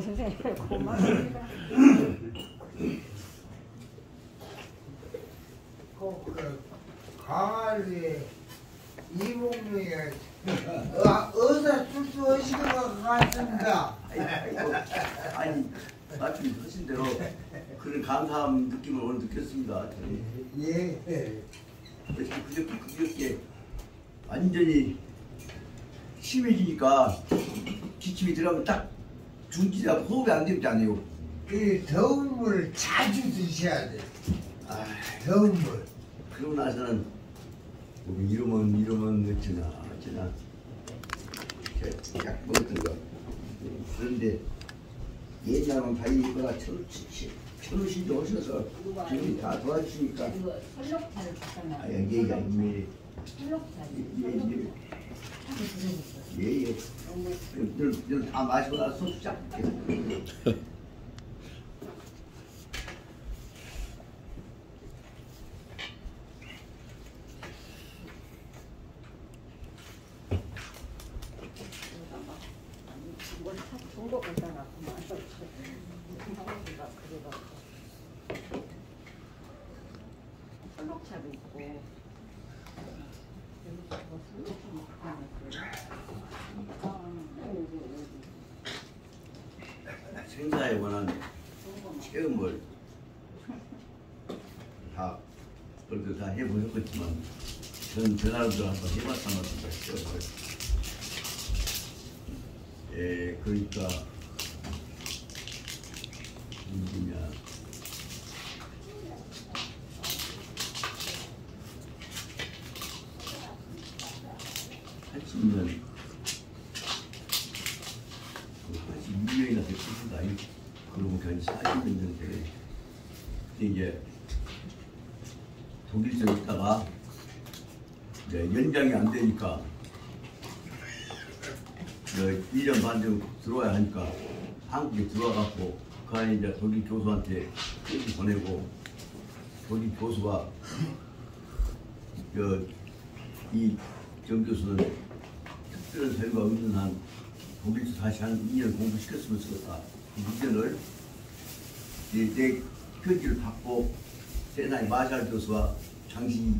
선생님 고맙습니다. 가을에 이봉룡이가 어디서 술수 없이도 갔습니다. 아니 말씀하신 대로 그런 감사한 느낌을 오늘 느꼈습니다. 예. 그저께 완전히 심해지니까 기침이 들어가면 딱 중지가 호흡이 안 되지 않아요. 그 더운 물을 자주 드셔야 돼. 아, 더운 물. 그러고 나서는 우리 이러면 어쩌나 약 먹었던 거. 그런데 옛날만 바이거가 천우신지 오셔서 지금 다 도와주시니까. 이거 설렁탕을 갖다 아, 얘가 이미 설렁탕. 예예. 늘 다 마시고 나서 소주잔. 이걸 다 중고 갖다 놨구만. 설렁차도 있고. 생사에 관한 체험을 다 그래도 다 해보셨겠지만 저는 저 사람들 한번 해봤단 말입니다. 체험을. 그러니까 누구냐 (80년) 82년이나 됐습니다. 그러고 한 40년 전에 이제 독일서 있다가 이제 연장이 안 되니까 1년 반 정도 들어와야 하니까 한국에 들어와갖고 그 안에 이제 독일 교수한테 편지 보내고 독일 교수가 이 정 교수는 특별한 사유가 없는 한 독일서 다시 한 2년 공부시켰으면 쓰겠다. 그 2년을 내 편지를 받고 세상에 마샬 교수와 당시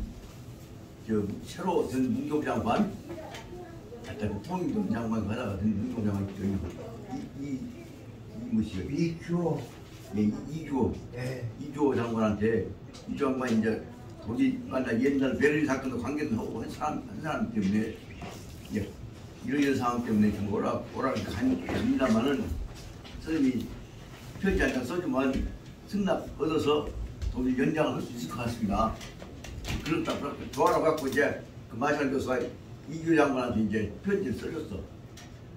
새로 된 문교장관 하여튼 통일교 장관 가다가 된 문교장관 이 뭐시요? 이교. 예, 이교 장관한테 이 장관이 이제 독일 만나 옛날 베를린 사건도 관계도 하고 한 사람 때문에 예, 이런 상황 때문에 좀 오라고 갑니다만은 선생님이 편지 한 장 써주면 승낙 얻어서 독일 연장을 할 수 있을 것 같습니다. 그렇다 좋아라고 갖고 이제 그 마샬 교수가 이규 장관한테 이제 편지를 써줬어.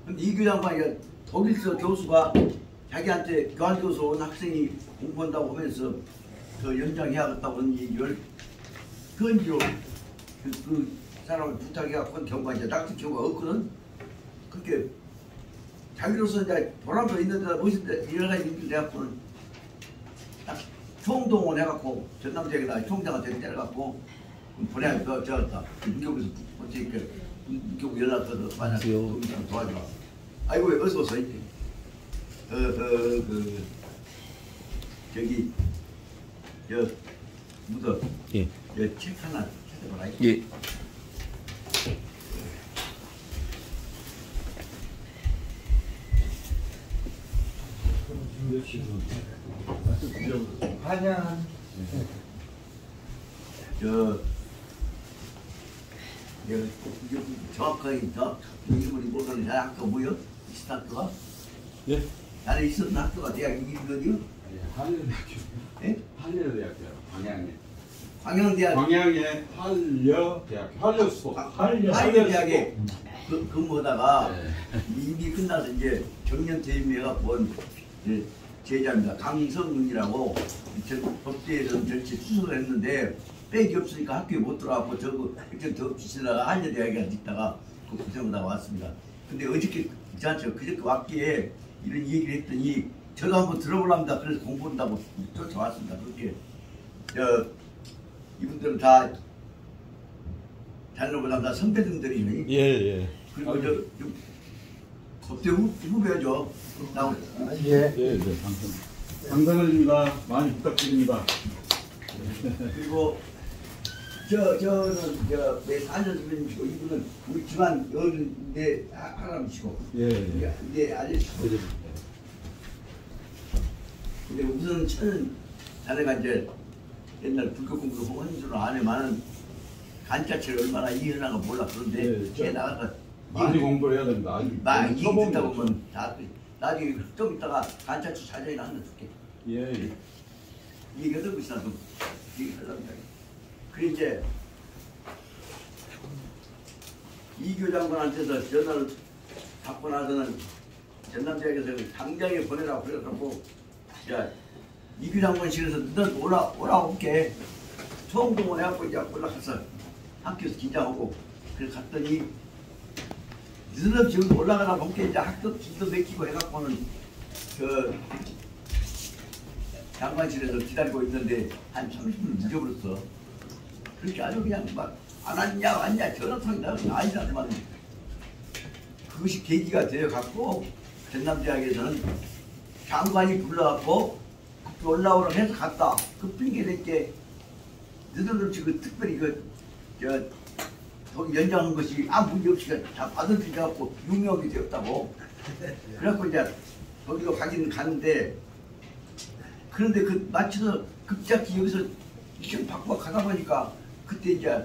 근데 이규 장관이 독일서 교수가 자기한테 교환교수 온 학생이 공부한다고 하면서 더 연장해야겠다고 하는 얘기를 편지로 그 사람을 부탁해갖고 경우가 이제 낙지 경우가 없거든. 그렇게 자기로서 이제 보람도 있는데다 멋있는데 여러 가지 일을 해갖고는 딱 총동원 해갖고 전남대에다 총장한테 때려갖고 보내 저다 문교부에서 어떻게 문교부 연락해서 만약 도와줘. 아이고 어서 오세요. 저기 묻어. 예. 책 하나 찾아봐라. 예. 환영. 정확하게 이름을 모르는 학교 뭐요? 비슷한 학교가? 예. 나는 있었던 학교가 대학 이름이거든요. 한려대학교. 예? 한려대학교. 광양에. 광양대학. 광양에 한려대학교. 한려스포. 한려대학에 근무하다가 네. 임기 끝나서 이제 정년퇴임해갖고 온 제자입니다. 강성훈이라고 법대에서 전체 수석을 했는데 백이 없으니까 학교에 못 들어가고 저거 더 주시다가 한려대학에 있다가 그 고생하다가 왔습니다. 근데 어저께 그저께 왔기에 이런 얘기를 했더니 저도 한번 들어보랍니다. 그래서 공부한다고 쫓아왔습니다. 그렇게 이분들은 다 자녀보다 다 선배들이니. 예. 그리고 법대 후배죠. 나 예. 예, 당선입니다. 많이 부탁드립니다. 그리고 저는 내 사전선배님이시고 이분은 우리 집안 어른인데 할아버지시고 예. 이제 아저씨고. 근데 우선 저는 자네가 이제 옛날 불교 공부 헌수를 안 해만은 간자체를 얼마나 이해하는가 몰라. 그런데 걔 나가서 많이 공부를 해야 됩니다. 아주 막 처음 얘기 듣다 거죠. 보면 다 나중에 좀 있다가 간자체 자전이나 하나 줄게. 예. 얘기하던 것이나 좀 얘기하려고. 그래 이제 이교 장관한테서 전화를 받고 나서는 전남대학에서 당장에 보내라고 그래갖고 야 이교 장관실에서 너 오라고 올게 처음 동원해갖고 이제 올라가서 학교에서 긴장하고 그래 갔더니 늦어서 지금 올라가다 볼게 이제 학교 길도 맡기고 해갖고는 그 장관실에서 기다리고 있는데 한 30분 늦어버렸어. 그렇게 아주 그냥 막 안 왔냐 전화 통이다 아니라만 그것이 계기가 되어갖고 전남대학에서는 장관이 불러갖고 올라오라고 해서 갔다. 그 핑계 댈게 너희들 그 특별히 거기 연장한 것이 아무 문제 없이 다 받아들여갖고 유명하게 되었다고. 그래갖고 이제 거기로 가기는 가는데 그런데 그 마치서 급작히 여기서 시험 받고 가다 보니까 그때 이제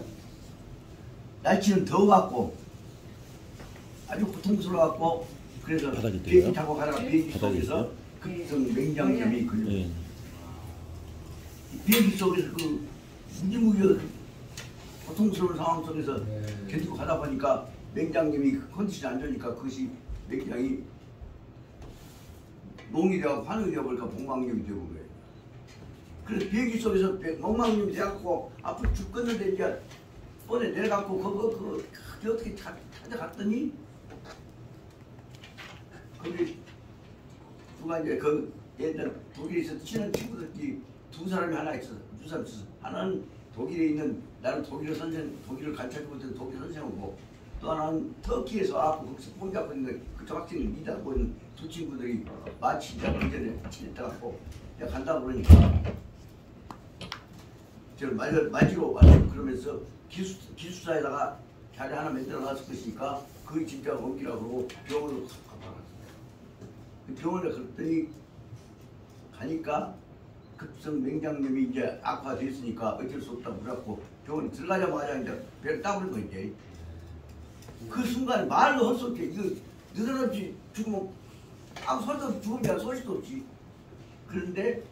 날씨는 더워갖고 아주 고통스러워갖고 그래서 비행기 타고 가다가 비행기 속에서 급성 맹장염이 걸려. 비행기 속에서 그 무지무지한 고통스러운 상황 속에서 견디고 가다 보니까 맹장염이 컨디션이 안 좋으니까 그것이 맹장이 농이 되고 환이 되어버리니까 복막염이 되고 그래. 그래서 비행기 속에서 복막염이 돼갖고 앞으로 죽겠는데 이제 뻔에 내려갖고 그거 어떻게 찾아갔더니 거기 누가 이제 그 옛날 독일에 있어 친한 친구들끼리 두 사람이 하나 있어. 두 사람 있어. 하나는 독일에 있는 나는 독일을 가르쳐주고 있던 독일 선생이고 또 하나는 터키에서 와서 거기서 혼자고 있는 그쪽 학생을 리드하고 있는 두 친구들이 마치 이제 그 전에 친했다고 내가 간다 그러니까 저를 맞으러 와서 그러면서 기숙사에다가 자리 하나 만들어 놨을 것이니까 그게 진짜 옮기라고 그러고 병원으로 가봐라. 병원에 갔더니 가니까 급성 맹장염이 이제 악화됐으니까 어쩔 수 없다고 그래갖고 병원에 들어가자마자 이제 배를 따버린 거 이제. 그 순간에 말도 할 수 없지. 이거 느닷없이 죽으면 아무 소리도 없이 죽은 게 소식도 없지. 그런데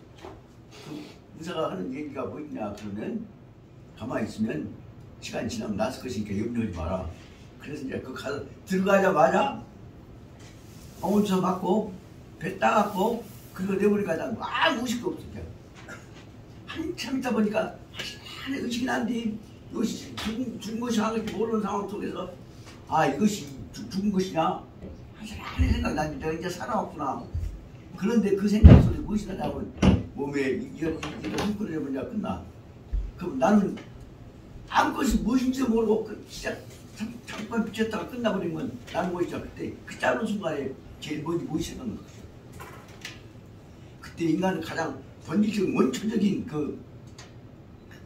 그 의사가 하는 얘기가 뭐냐 그러면 가만히 있으면 시간이 지나면 났을 것이니까 염려하지 마라. 그래서 이제 그 가서 들어가자마자 어울서 맞고 배 따갖고 그거 내버리니까 아무 의식도 없어. 한참 있다 보니까 하나의 의식이 난뒤 이것이 죽은 것이 하는지 모르는 상황 속에서 아 이것이 죽은 것이냐 하나의 생각이 내가 이제 살아왔구나. 그런데 그 생각 속에 무엇이 나냐면 몸에 이거 한꺼번에 뭐냐 끝나. 그럼 나는 아무것이 무엇인지 모르고 진짜 잠깐 비쳤다가 끝나버린 건 나는 뭐였죠. 그때 그 짧은 순간에 제일 무엇이 생각난 것이죠. 그때 인간은 가장 본질적인 원초적인 그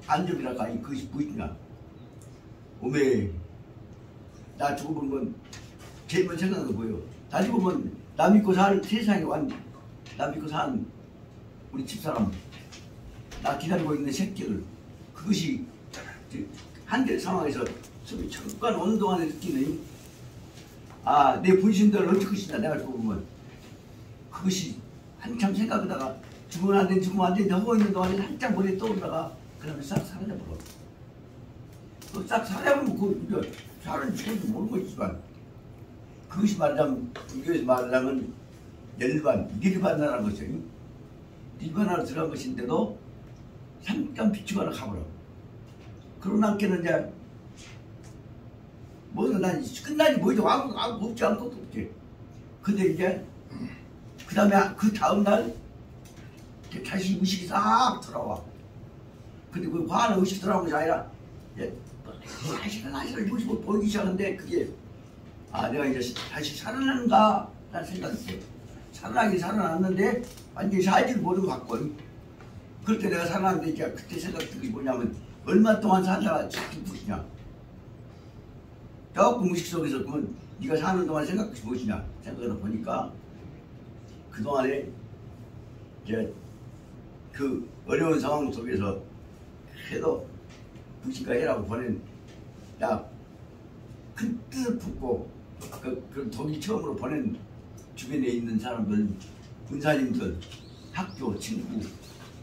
안정이랄까 그것이 무엇이냐. 오메 나 죽어보면 제일 먼저 생각나는 거 뭐예요. 나 죽으면 나 믿고 살 세상에 나 믿고 산 우리 집사람 나 기다리고 있는 새끼들 그것이 한대 상황에서 잠깐 어느 동안에 느끼는 아 내 분신들 어쩔 것이냐 내가 죽으면 그것이 한참 생각하다가 죽으면 안 돼 하고 있는 동안에 한참 머리에 떠오르다가 그 다음에 싹 사라져버려. 싹 사라져버리면 그 사람이 죽은지 모르는 것이지만 그것이 말하자면 불교에서 말하자면 닐바나라는 것이에요. 닐바나로 들어간 것인데도 잠깐 비추거나 가버려. 그러고 남게는 이제 뭐든 난 끝나지 뭐죠. 아무 없지 아무것도 없지. 근데 이제 그 다음 날 다시 의식이 싹 돌아와. 근데 그 화하는 의식이 돌아온 것이 아니라 사실은 보이기 시작하는데 그게 아 내가 이제 다시 살아나는가 난 생각했어. 살아나긴 살아났는데 완전히 살지를 모르고 갔고 그럴 때 내가 살아났는데 이제 그때 생각들이 뭐냐면 얼마 동안 살다가 자꾸 무엇이냐 조금 무식 속에서 그러면 네가 사는 동안 생각이 무엇이냐 생각을 보니까 그동안에 이제 그 어려운 상황 속에서 해도 무식가 해라고 보낸 큰 뜻을 품고 그 독일 처음으로 보낸 주변에 있는 사람들, 군사님들, 학교, 친구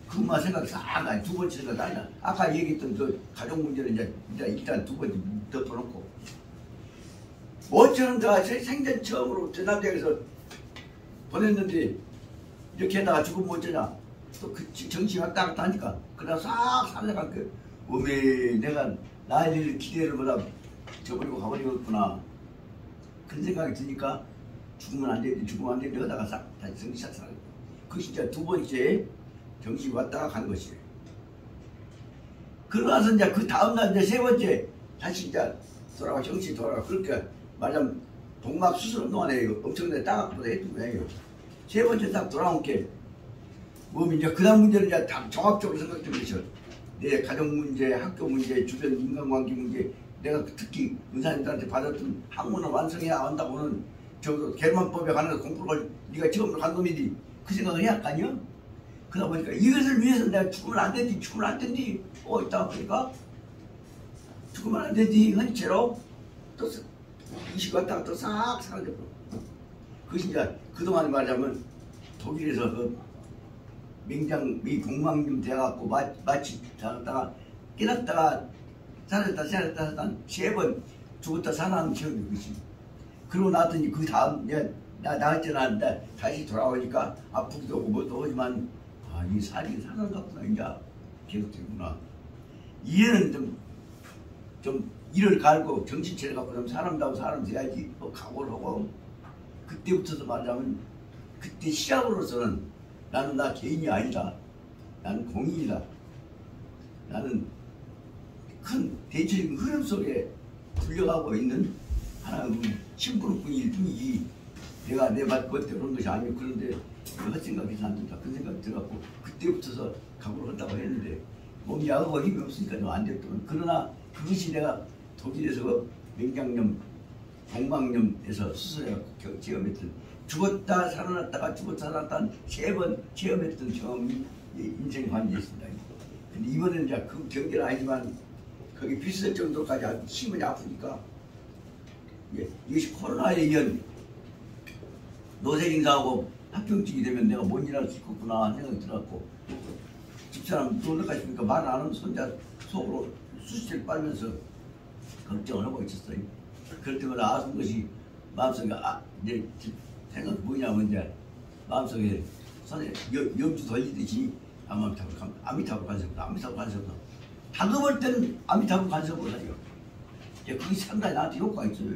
그것만 생각 싹 나요. 두 번째 생각 나요. 아까 얘기했던 그 가족 문제는 이제 일단 두 번째 덮어놓고 뭐처럼 내가 생전 처음으로 전남대학에서 보냈는데 이렇게 하다가 죽으면 어쩌냐 또 그 정신이 왔다 갔다 하니까 그러다 싹 살려간 그 어메 내가 나의 기대를 보다 저버리고 가버리겠구나 그런 생각이 드니까 죽으면 안 되는데 하다가 싹 다시 정신 차려 그것이 이제 두 번째 정신이 왔다가 간 것이에요. 그러고 나서 이제 그 다음날 이제 세 번째 다시 이제 돌아가 정신이 돌아가 그러니까 말하자면 동막 수술 동안에 엄청나게 따갑보다 했던 거예요. 세 번째 딱 돌아온 게 몸이 이제 그 다음 문제는 이제 다 종합적으로 생각해 보셔. 내 가정 문제, 학교 문제, 주변 인간관계 문제, 내가 특히 의사님들한테 받았던 학문을 완성해야 한다고는 저도 계만법에 관해서 공부를 네가 처음으로 간 놈이지 그 생각을 해야 할 거 아니야? 그러다 보니까 이것을 위해서 내가 죽으면 안 된디 있다 보니까 죽으면 안 된디 한 채로 또 이식 왔다가 또 싹 사라져버려. 그것이 이제 그동안 말하자면 독일에서 그 맹장 공망 돼갖고 마치 살았다가 깨났다가 살았다 한 3번 죽었다 살아난 기억이 그것이. 그러고 나더니 그 다음 나 나왔잖아. 다시 돌아오니까 아프기도 하고 뭐도 하지만 이 살이 살아났구나 이제 계속되구나. 이해는 좀 이를 갈고 정신 차려갖고 좀 사람다운 사람 돼야지 각오를 하고 그때부터도 말하자면 그때 시작으로서는 나는 나 개인이 아니다. 나는 공인이다. 나는 큰 대체적인 흐름 속에 불려가고 있는 하나의 심부름꾼일 뿐이지 내가 내 멋대로 그런 것이 아니고 그런데 헛생각해서 안 된다. 그런 생각이 들어갖고 그때부터서 각오를 한다고 했는데 몸이 약하고 힘이 없으니까 안 됐더만. 그러나 그것이 내가 독일에서 맹장염, 공망염에서 수술해갖고 체험했던 죽었다 살아났다가 죽었다 살아났다 3번 체험했던 경험이 인생 관계에 있습니다. 근데 이번에는 이제 그 경계는 아니지만 거기 비슷할 정도까지 심하게 아프니까 이것이 코로나에 의한 노쇠 인사하고 합병증이 되면 내가 뭔 일을 할 수 있겠구나 하는 생각이 들어갖고 집사람 놀러까지 보니까 말 안 하면 손자 속으로 수시를 빨면서 걱정을 하고 있었어요. 그럴 때마다 아픈 것이 마음속에 이제 생각이 뭐냐면 이제 마음속에 손에 염주 돌리듯이 아미타불 간섭도 다급할 때는 아미타불 간섭을 해요. 그게 상당히 나한테 효과가 있어요.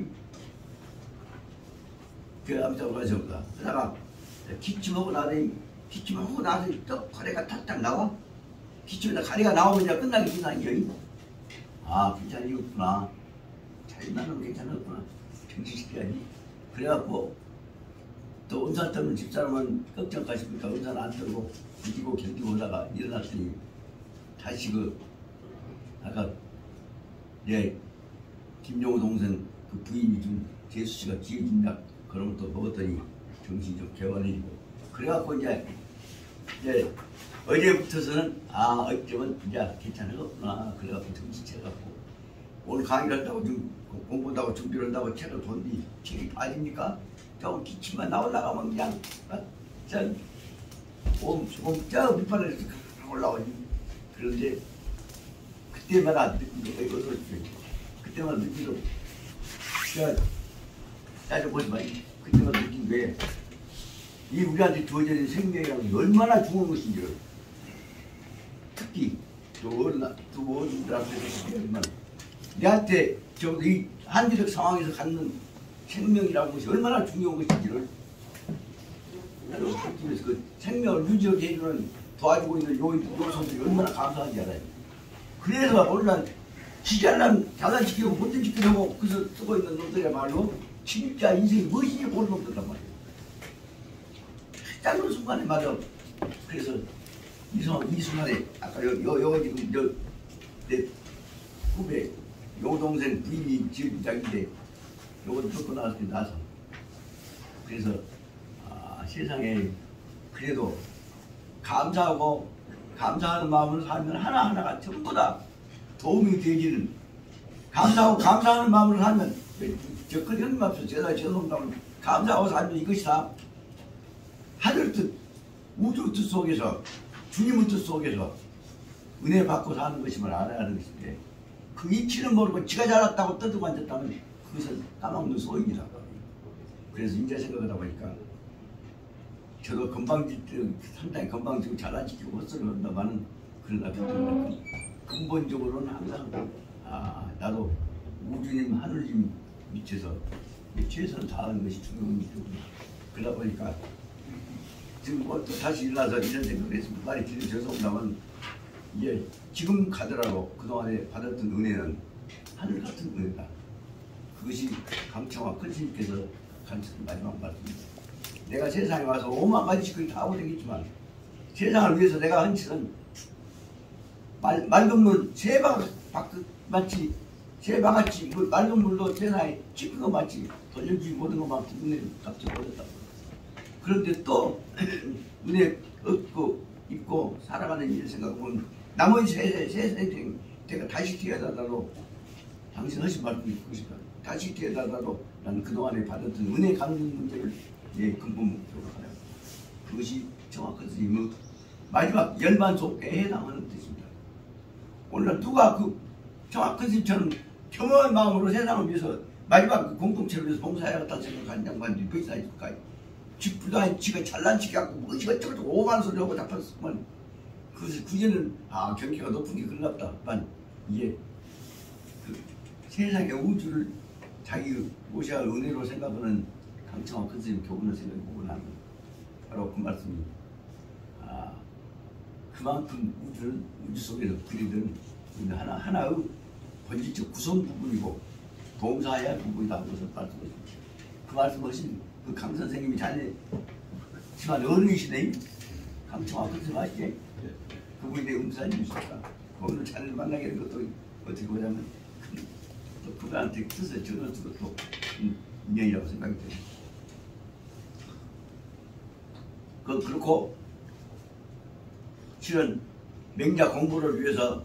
그 아미타불 간섭보다 그러다가 기침하고 나서 또 가래가 탁탁 나와. 기침에다 가래가 나오면 이제 끝나기 전이에요. 괜찮이구나. 자기만은 괜찮았구나. 정신시켜야지. 그래갖고 또 음산 떠는 집사람은 걱정까지 보니까 음산 안 떠고 견디고 오다가 일어났더니 다시 아까 김용호 동생 그 부인이 좀 재수씨가 기회진약 그런 것도 먹었더니 정신이 좀 개발해지고 그래갖고 이제 어제부터서는 어쩌면 이제 괜찮았구나. 그래갖고 정신 차려갖고 오늘 강의를 한다고 공부한다고 준비를 한다고 책을 본뒤 책이 빠집니까? 조금 기침만 나오다가면 그냥 저 밑바닥에서 올라오지. 그런데 그때마다 느끼도 따져보지만 그때마다 느낀 게 이 우리한테 주어진 생명이라는 게 얼마나 좋은 것인지를 특히 또 어른들한테 내한테 이 한계적 상황에서 갖는 생명이라는 것이 얼마나 중요한 것인지를 느끼면서 그 생명을 유지하게 해주는 도와주고 있는 요소들이 얼마나 감사한지 알아요. 그래서 오늘날 지잘난 장난시키고 못된 짓을 하고 그래서 쓰고 있는 놈들이야말로 진짜 인생이 무엇인지 모르는 놈들란 말이에요. 짧은 순간에 맞아. 그래서 이 순간에 아까 요 지금 내 후배 요 동생 부인이 지휘장인데 요거 듣고 나서 그래서 세상에 그래도 감사하고 감사하는 마음으로 살면 하나하나가 전부 다 도움이 되기는 감사하고 감사하는 마음으로 살면 저큰 형님 앞에서 제가 죄송합니다. 감사하고 살면 이것이 다 하늘 뜻 우주 뜻 속에서 주님의 뜻 속에서 은혜 받고 사는 것임을 알아야 하는 것인데 그 이치는 모르고 지가 잘났다고 떠들고 앉았다면 그것은 까먹는 소입니다. 그래서 이제 생각하다 보니까 저도 상당히 건방지고 잘난지고 헛소리를 한다마는 그러다 보니까 근본적으로는 항상 나도 우주님 하늘님 밑에서 최선을 다하는 것이 중요한 일이구나. 그러다 보니까 지금 또 다시 일어나서 이런 생각을 했습니다. 말이 길어 죄송합니다만 이제 지금 가더라도 그동안에 받았던 은혜는 하늘 같은 은혜다. 그것이 강청화 큰 스님께서 가르치는 마지막 말씀입니다. 내가 세상에 와서 5만 가지 짓거리 다 하고 되겠지만 세상을 위해서 내가 한 짓은 맑은 물 세 바같이 맑은 물로 세상에 짚은 것 마치 돌려주지 못한 것만큼 은혜를 값지 못했다고. 그런데 또 은혜 얻고 입고 살아가는 일 생각하면 나머지 세 생생 내가 다시 태어나더라도 당신 하신 말씀이 그것이다. 다시 태어나더라도 나는 그동안에 받았던 은혜 갚는 문제를 내 근본 목표로 하라. 그것이 정확한 스님의 마지막 열반 속에 해당하는 뜻입니다. 오늘 누가 그 정확한 스님처럼 겸허한 마음으로 세상을 위해서 마지막 그 공동체를 위해서 봉사해야겠다는 생각하는 양반들이 몇 이나 있을까요? 집부다에 지가 잘난 척 갖고 뭐 이것저것 오만 소리 하고 답했으면 그것을 구제는 경기가 높은 게 그런가 보다만 이게 그 세상의 우주를 자기 모셔야 할 은혜로 생각하는 강청화 큰 스님 교훈을 생각해보고 나면 바로 그 말씀이 그만큼 우주 속에서 그리던 하나의 본질적 구성 부분이고 봉사해야 할 부분이다 하는 것을 말씀하십니다. 그 말씀하신 그 강 선생님이 자네지만 어른이시네. 강청화 큰 스님 아시게? 그분이 내 음사님이시다. 오늘 자네를 만나게 된 것도 어떻게 보자면 그분한테 뜻을 전해준 것도 인연이라고 생각이 됩니다. 그렇고 실은 맹자 공부를 위해서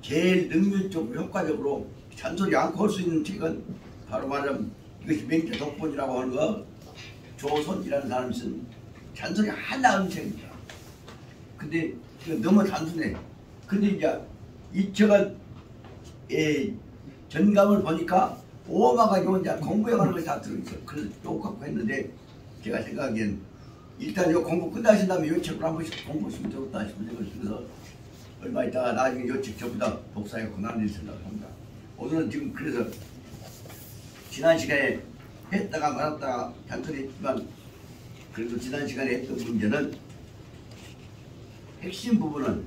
제일 능률적으로 효과적으로 잔소리 않고 할 수 있는 책은 바로 말하면 이것이 맹자 독본이라고 하는 거 조선이라는 사람이 쓴 잔소리 하나 없는 책입니다. 근데 너무 단순해. 근데 이제 이 제가 전감을 보니까 오마가 이제 공부해 가는 것이 다 들어있어요. 그래서 요 갖고 했는데 제가 생각하기엔 일단 요 공부 끝나신 다음에 요 책을 한 번씩 공부하시면 좋겠다 싶은 생각을 들어서 얼마 있다가 나중에 요 책 전부 다 복사해 고난일 생각을 합니다. 오늘은 지금 그래서 지난 시간에 했다가 말았다가 잔소리 했지만 그래도 지난 시간에 했던 문제는 핵심 부분은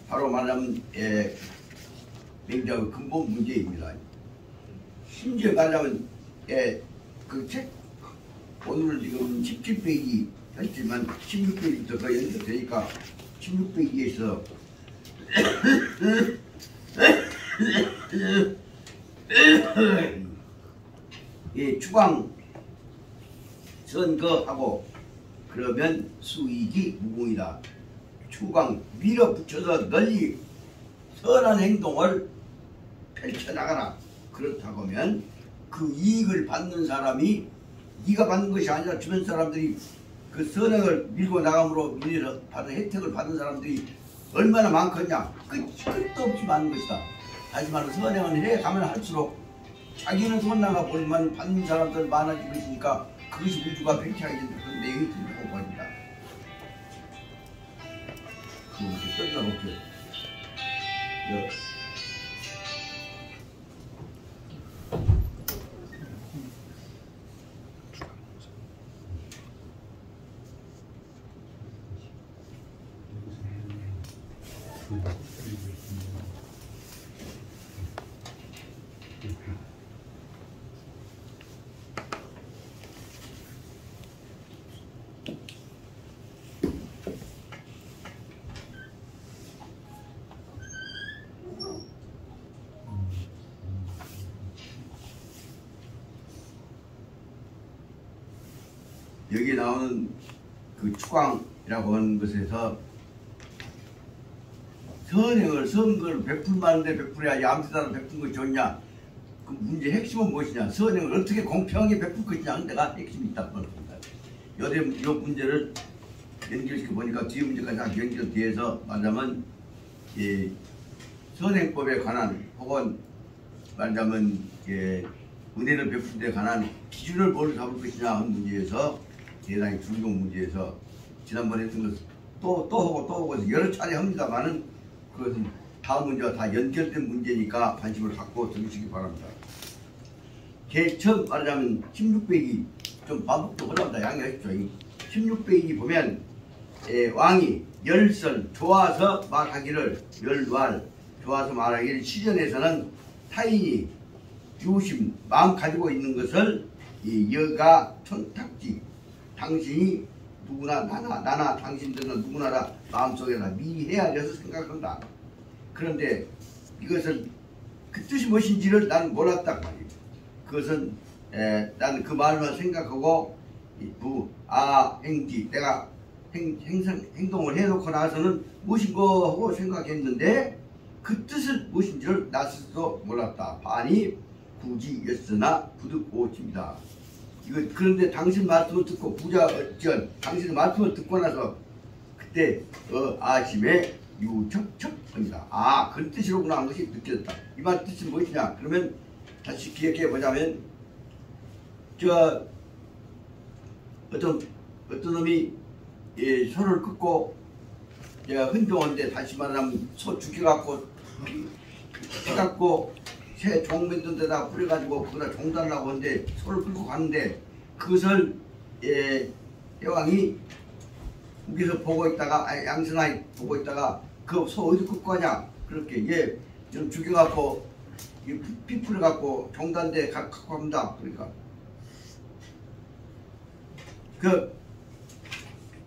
바로 말하면 맹자의 근본 문제입니다. 심지어 말하면 그 책 오늘 지금 17페이지 했지만 16페이지부터 더 연결되니까 16페이지에서 추강 선거하고 그러면 수익이 무궁이다. 추강 밀어붙여서 널리 선한 행동을 펼쳐나가라. 그렇다고 하면 그 이익을 받는 사람이 네가 받는 것이 아니라 주변 사람들이 그 선행을 밀고 나감으로 인해서 받은 혜택을 받는 사람들이 얼마나 많겠냐. 끝도 없이 많은 것이다. 하지만 선행을 해가면 할수록 자기는 손나가 볼만 받는 사람들 많아질 것이니까 그것이 우주가 팽창이 되는 그런 내용이 들리고 보입니다. 그거 이렇게 떠들어볼게요. 여기 나오는 그 추광이라고 하는 것에서 선행을 선거를 베풀만한데 베풀어야지 아무 데나 베푼 것이 좋냐. 그 문제 핵심은 무엇이냐. 선행을 어떻게 공평하게 베풀 것이냐 하는 데가 핵심이 있다고 합니다. 이 문제를 연결시켜 보니까 뒤에 문제까지 다 연결돼서 말하자면 이 선행법에 관한 혹은 말하자면 은혜를 베푸는 데 관한 기준을 뭘 잡을 것이냐 하는 문제에서 대단히 중요한 문제에서 지난번에 했던 것을 또 하고 여러 차례 합니다만은 그것은 다음 문제와 다 연결된 문제니까 관심을 갖고 들으시기 바랍니다. 처음 말하자면 16페이지 좀 반복도 올라온다 양해하십시오. 16페이지 보면 왕이 열설 좋아서 말하기를 열왈 좋아서 말하기를 시전에서는 타인이 유심 마음 가지고 있는 것을 이 여가 촌탁지 당신이 누구나 나나 당신들은 누구나 다 마음속에다 미리 헤아려서 생각한다. 그런데 이것을 그 뜻이 무엇인지를 나는 몰랐단 말이에요. 그것은 나는 그 말만 생각하고 행지 내가 행동을 해놓고 나서는 무엇인가 하고 생각했는데 그 뜻을 무엇인지를 나 스스로 몰랐다. 반이 부지였으나 부득오십니다. 그런데 당신 말씀을 듣고 당신의 말씀을 듣고 나서 그때 아심에 유척척합니다. 그런 뜻이로구나 하는 것이 느껴졌다. 이 말 뜻이 무엇이냐? 그러면 다시 기억해 보자면 어떤 놈이 소를 끊고 흔들어온데 다시 말하면 소 죽여갖고 해갖고 새 종 만든 데다 뿌려가지고 거기다 종 달라고 하는데 소를 끌고 가는데 그것을 대왕이 거기서 보고 있다가 양선아이 보고 있다가 그 소 어디 끌고 가냐 그렇게 좀 죽여갖고 피 뿌려갖고 종 단 데 갖고 갑니다. 그러니까 그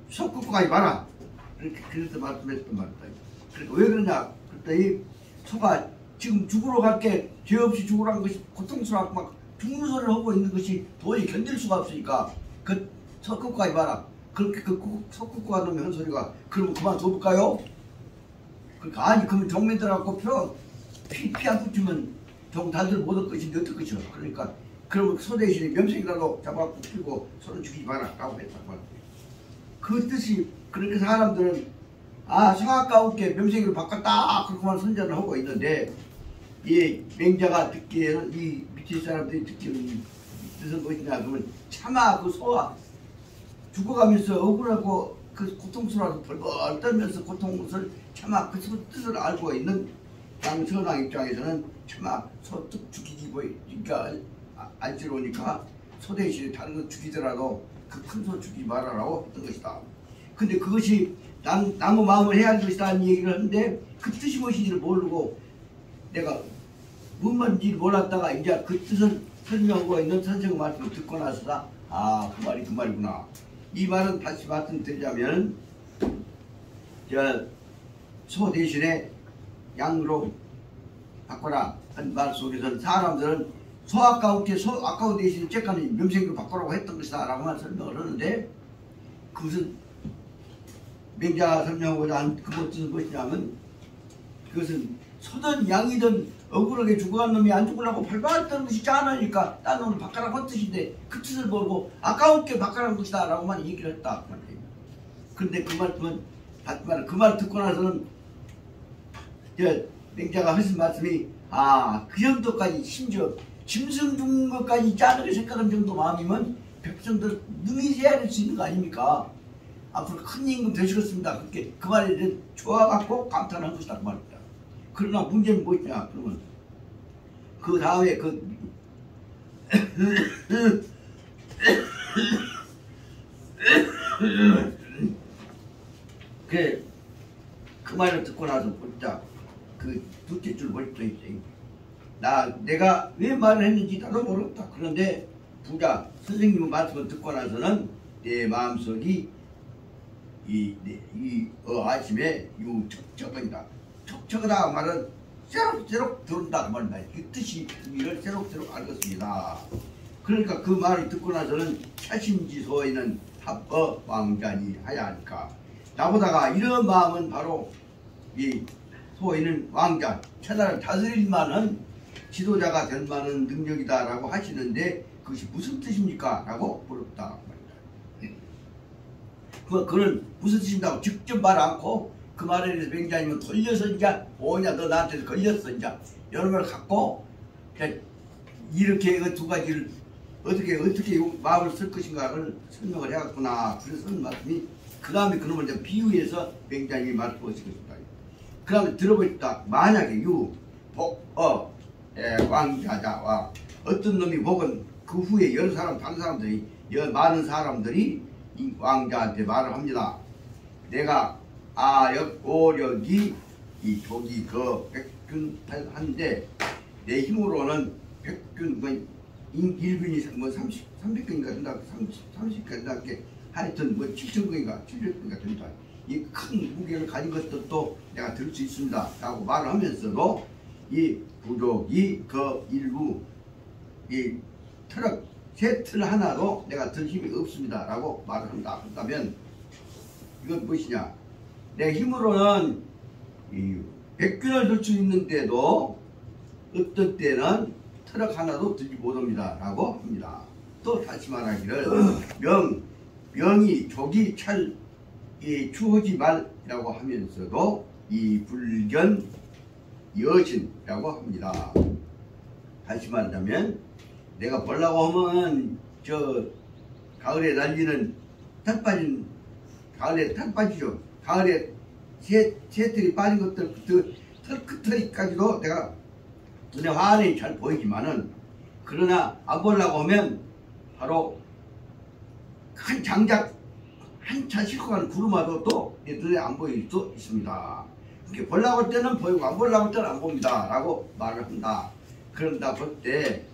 소 끌고 가지 마라 그래서 말씀했던 말이다. 그러니까 왜 그러냐 그랬더니 소가 지금 죽으러 갈게 죄 없이 죽으라는 것이 고통스럽고 막 죽는 소리를 하고 있는 것이 도저히 견딜 수가 없으니까 그 소 끌고 가지 마라. 그렇게 소 끌고 가는 한 소리가 그러면 그만 둬볼까요? 그러니까 아니 그러면 종면 들어갖고 피 안 붙이면 종 달들 못할 것인데 어떨 것이요. 그러니까 그러면 소 대신에 명색이라도 잡아갖고 피고 소는 죽이지 마라 라고 했단 말이에요. 그 뜻이 그렇게 사람들은 소가 가운데 명색으로 바꿨다 그렇게만 선전을 하고 있는데 이 맹자가 듣기에는 이 밑에 사람들이 듣기에는 뜻은 무엇이냐 그러면 차마 그 소가 죽어가면서 억울하고 그 고통스러워서 벌벌 떨면서 고통을 차마 그 뜻을 알고 있는 양선왕 입장에서는 차마 소 뜻 죽이기 보니까 안쓰러우니까 소 대신에 다른 거 죽이더라도 그 큰 소 죽이지 말아라고 했던 것이다. 근데 그것이 나무 마음을 해야 할 것이다 하는 얘기를 하는데 그 뜻이 무엇인지를 모르고 내가 뭔 말인지 몰랐다가 이제 그 뜻을 설명하고 있는 선생의 말씀을 듣고 나서다 그 말이 그 말이구나. 이 말은 다시 말씀드리자면 소 대신에 양으로 바꿔라 한 말 속에서는 사람들은 소 아까운 대신에 쬐까는 명색으로 바꾸라고 했던 것이다 라고만 설명을 하는데 그것은 맹자가 설명하고자 한 그 뜻은 무엇이냐면 그것은 소든 양이든 억울하게 죽어간 놈이 안 죽으려고 발발 떠는 것이 짠하니까 딴 놈을 바꿔라고 한 뜻인데 그 뜻을 모르고 아까운게 바꿔라는 것이다 라고만 얘기를 했다. 그런데 그 말씀은 그 말 듣고 나서는 맹자가 하신 말씀이 그 정도까지 심지어 짐승 죽는 것까지 짠하게 생각하는 정도 마음이면 백성들 능히 헤아릴 수 있는 거 아닙니까? 앞으로 큰 임금 되시겠습니다. 그렇게 그 말에 대해 좋아갖고 감탄한 것이다 그 말입니다. 그러나 문제는 무엇이냐 그러면 그 다음에 그 말을 듣고 나서 보자 그 둘째 줄 벌써 있어요. 내가 왜 말을 했는지 나도 모르겠다. 그런데 부자 선생님의 말씀을 듣고 나서는 내 마음속이 아침에 유척척이다. 척척하다 말은 새록새록 들은다 그 말이다. 그 뜻이 의미를 새록새록 알겠습니다. 그러니까 그 말을 듣고 나서는 차심지소에는 합법 왕자니 하야 하니까 나보다가 이런 마음은 바로 이 소위는 왕자 천하를 다스릴 만한 지도자가 될 만한 능력이다라고 하시는데 그것이 무슨 뜻입니까? 라고 물었다 말이다. 그건 무슨 뜻인다고 직접 말 않고 그 말에 대해서 맹자님은 돌려서 이제 뭐냐 너 나한테 걸렸어 이제 이런 걸 갖고 이렇게 그 두 가지를 어떻게 마음을 쓸 것인가를 설명을 해갔구나. 그래서 하는 말씀이 그 다음에 그놈을 이제 비유해서 맹자님이 말씀하신 것입니다. 그 다음에 들어보겠다. 만약에 왕자자와 어떤 놈이 혹은 그 후에 여러 사람 다른 사람들이 많은 사람들이 이 왕자한테 말을 합니다. 내가 아역 오력이 이 조기 그 백균한데 내 힘으로는 백균 뭐 일균이 뭐 300근인가 된다 30근 된다 하여튼 뭐 7,000근인가 700근인가 된다. 이 큰 무게를 가진 것들도 내가 들 수 있습니다 라고 말을 하면서도 이 부족이 그 일부 이 트럭 새 틀 하나도 내가 들 힘이 없습니다 라고 말을 한다. 그렇다면 이건 무엇이냐, 내 힘으로는 이 백균을 들 수 있는데도 어떤 때는 트럭 하나도 들지 못합니다 라고 합니다. 또 다시 말하기를 명이 조기 찰 추하지 말이라고 하면서도 이 불견 여신이라고 합니다. 다시 말하자면 내가 보려고 하면 저 가을에 날리는 털 빠지죠. 가을에 새털이 빠진 것들 그 털끝털이까지도 내가 눈에 환히 잘 보이지만은 그러나 안 보려고 하면 바로 한 장작 한차 싣고 가는 구름아도 또 내 눈에 안 보일 수 있습니다. 이렇게 보려고 할 때는 보이고 안 보려고 할 때는 안 봅니다 라고 말을 한다. 그런다 볼 때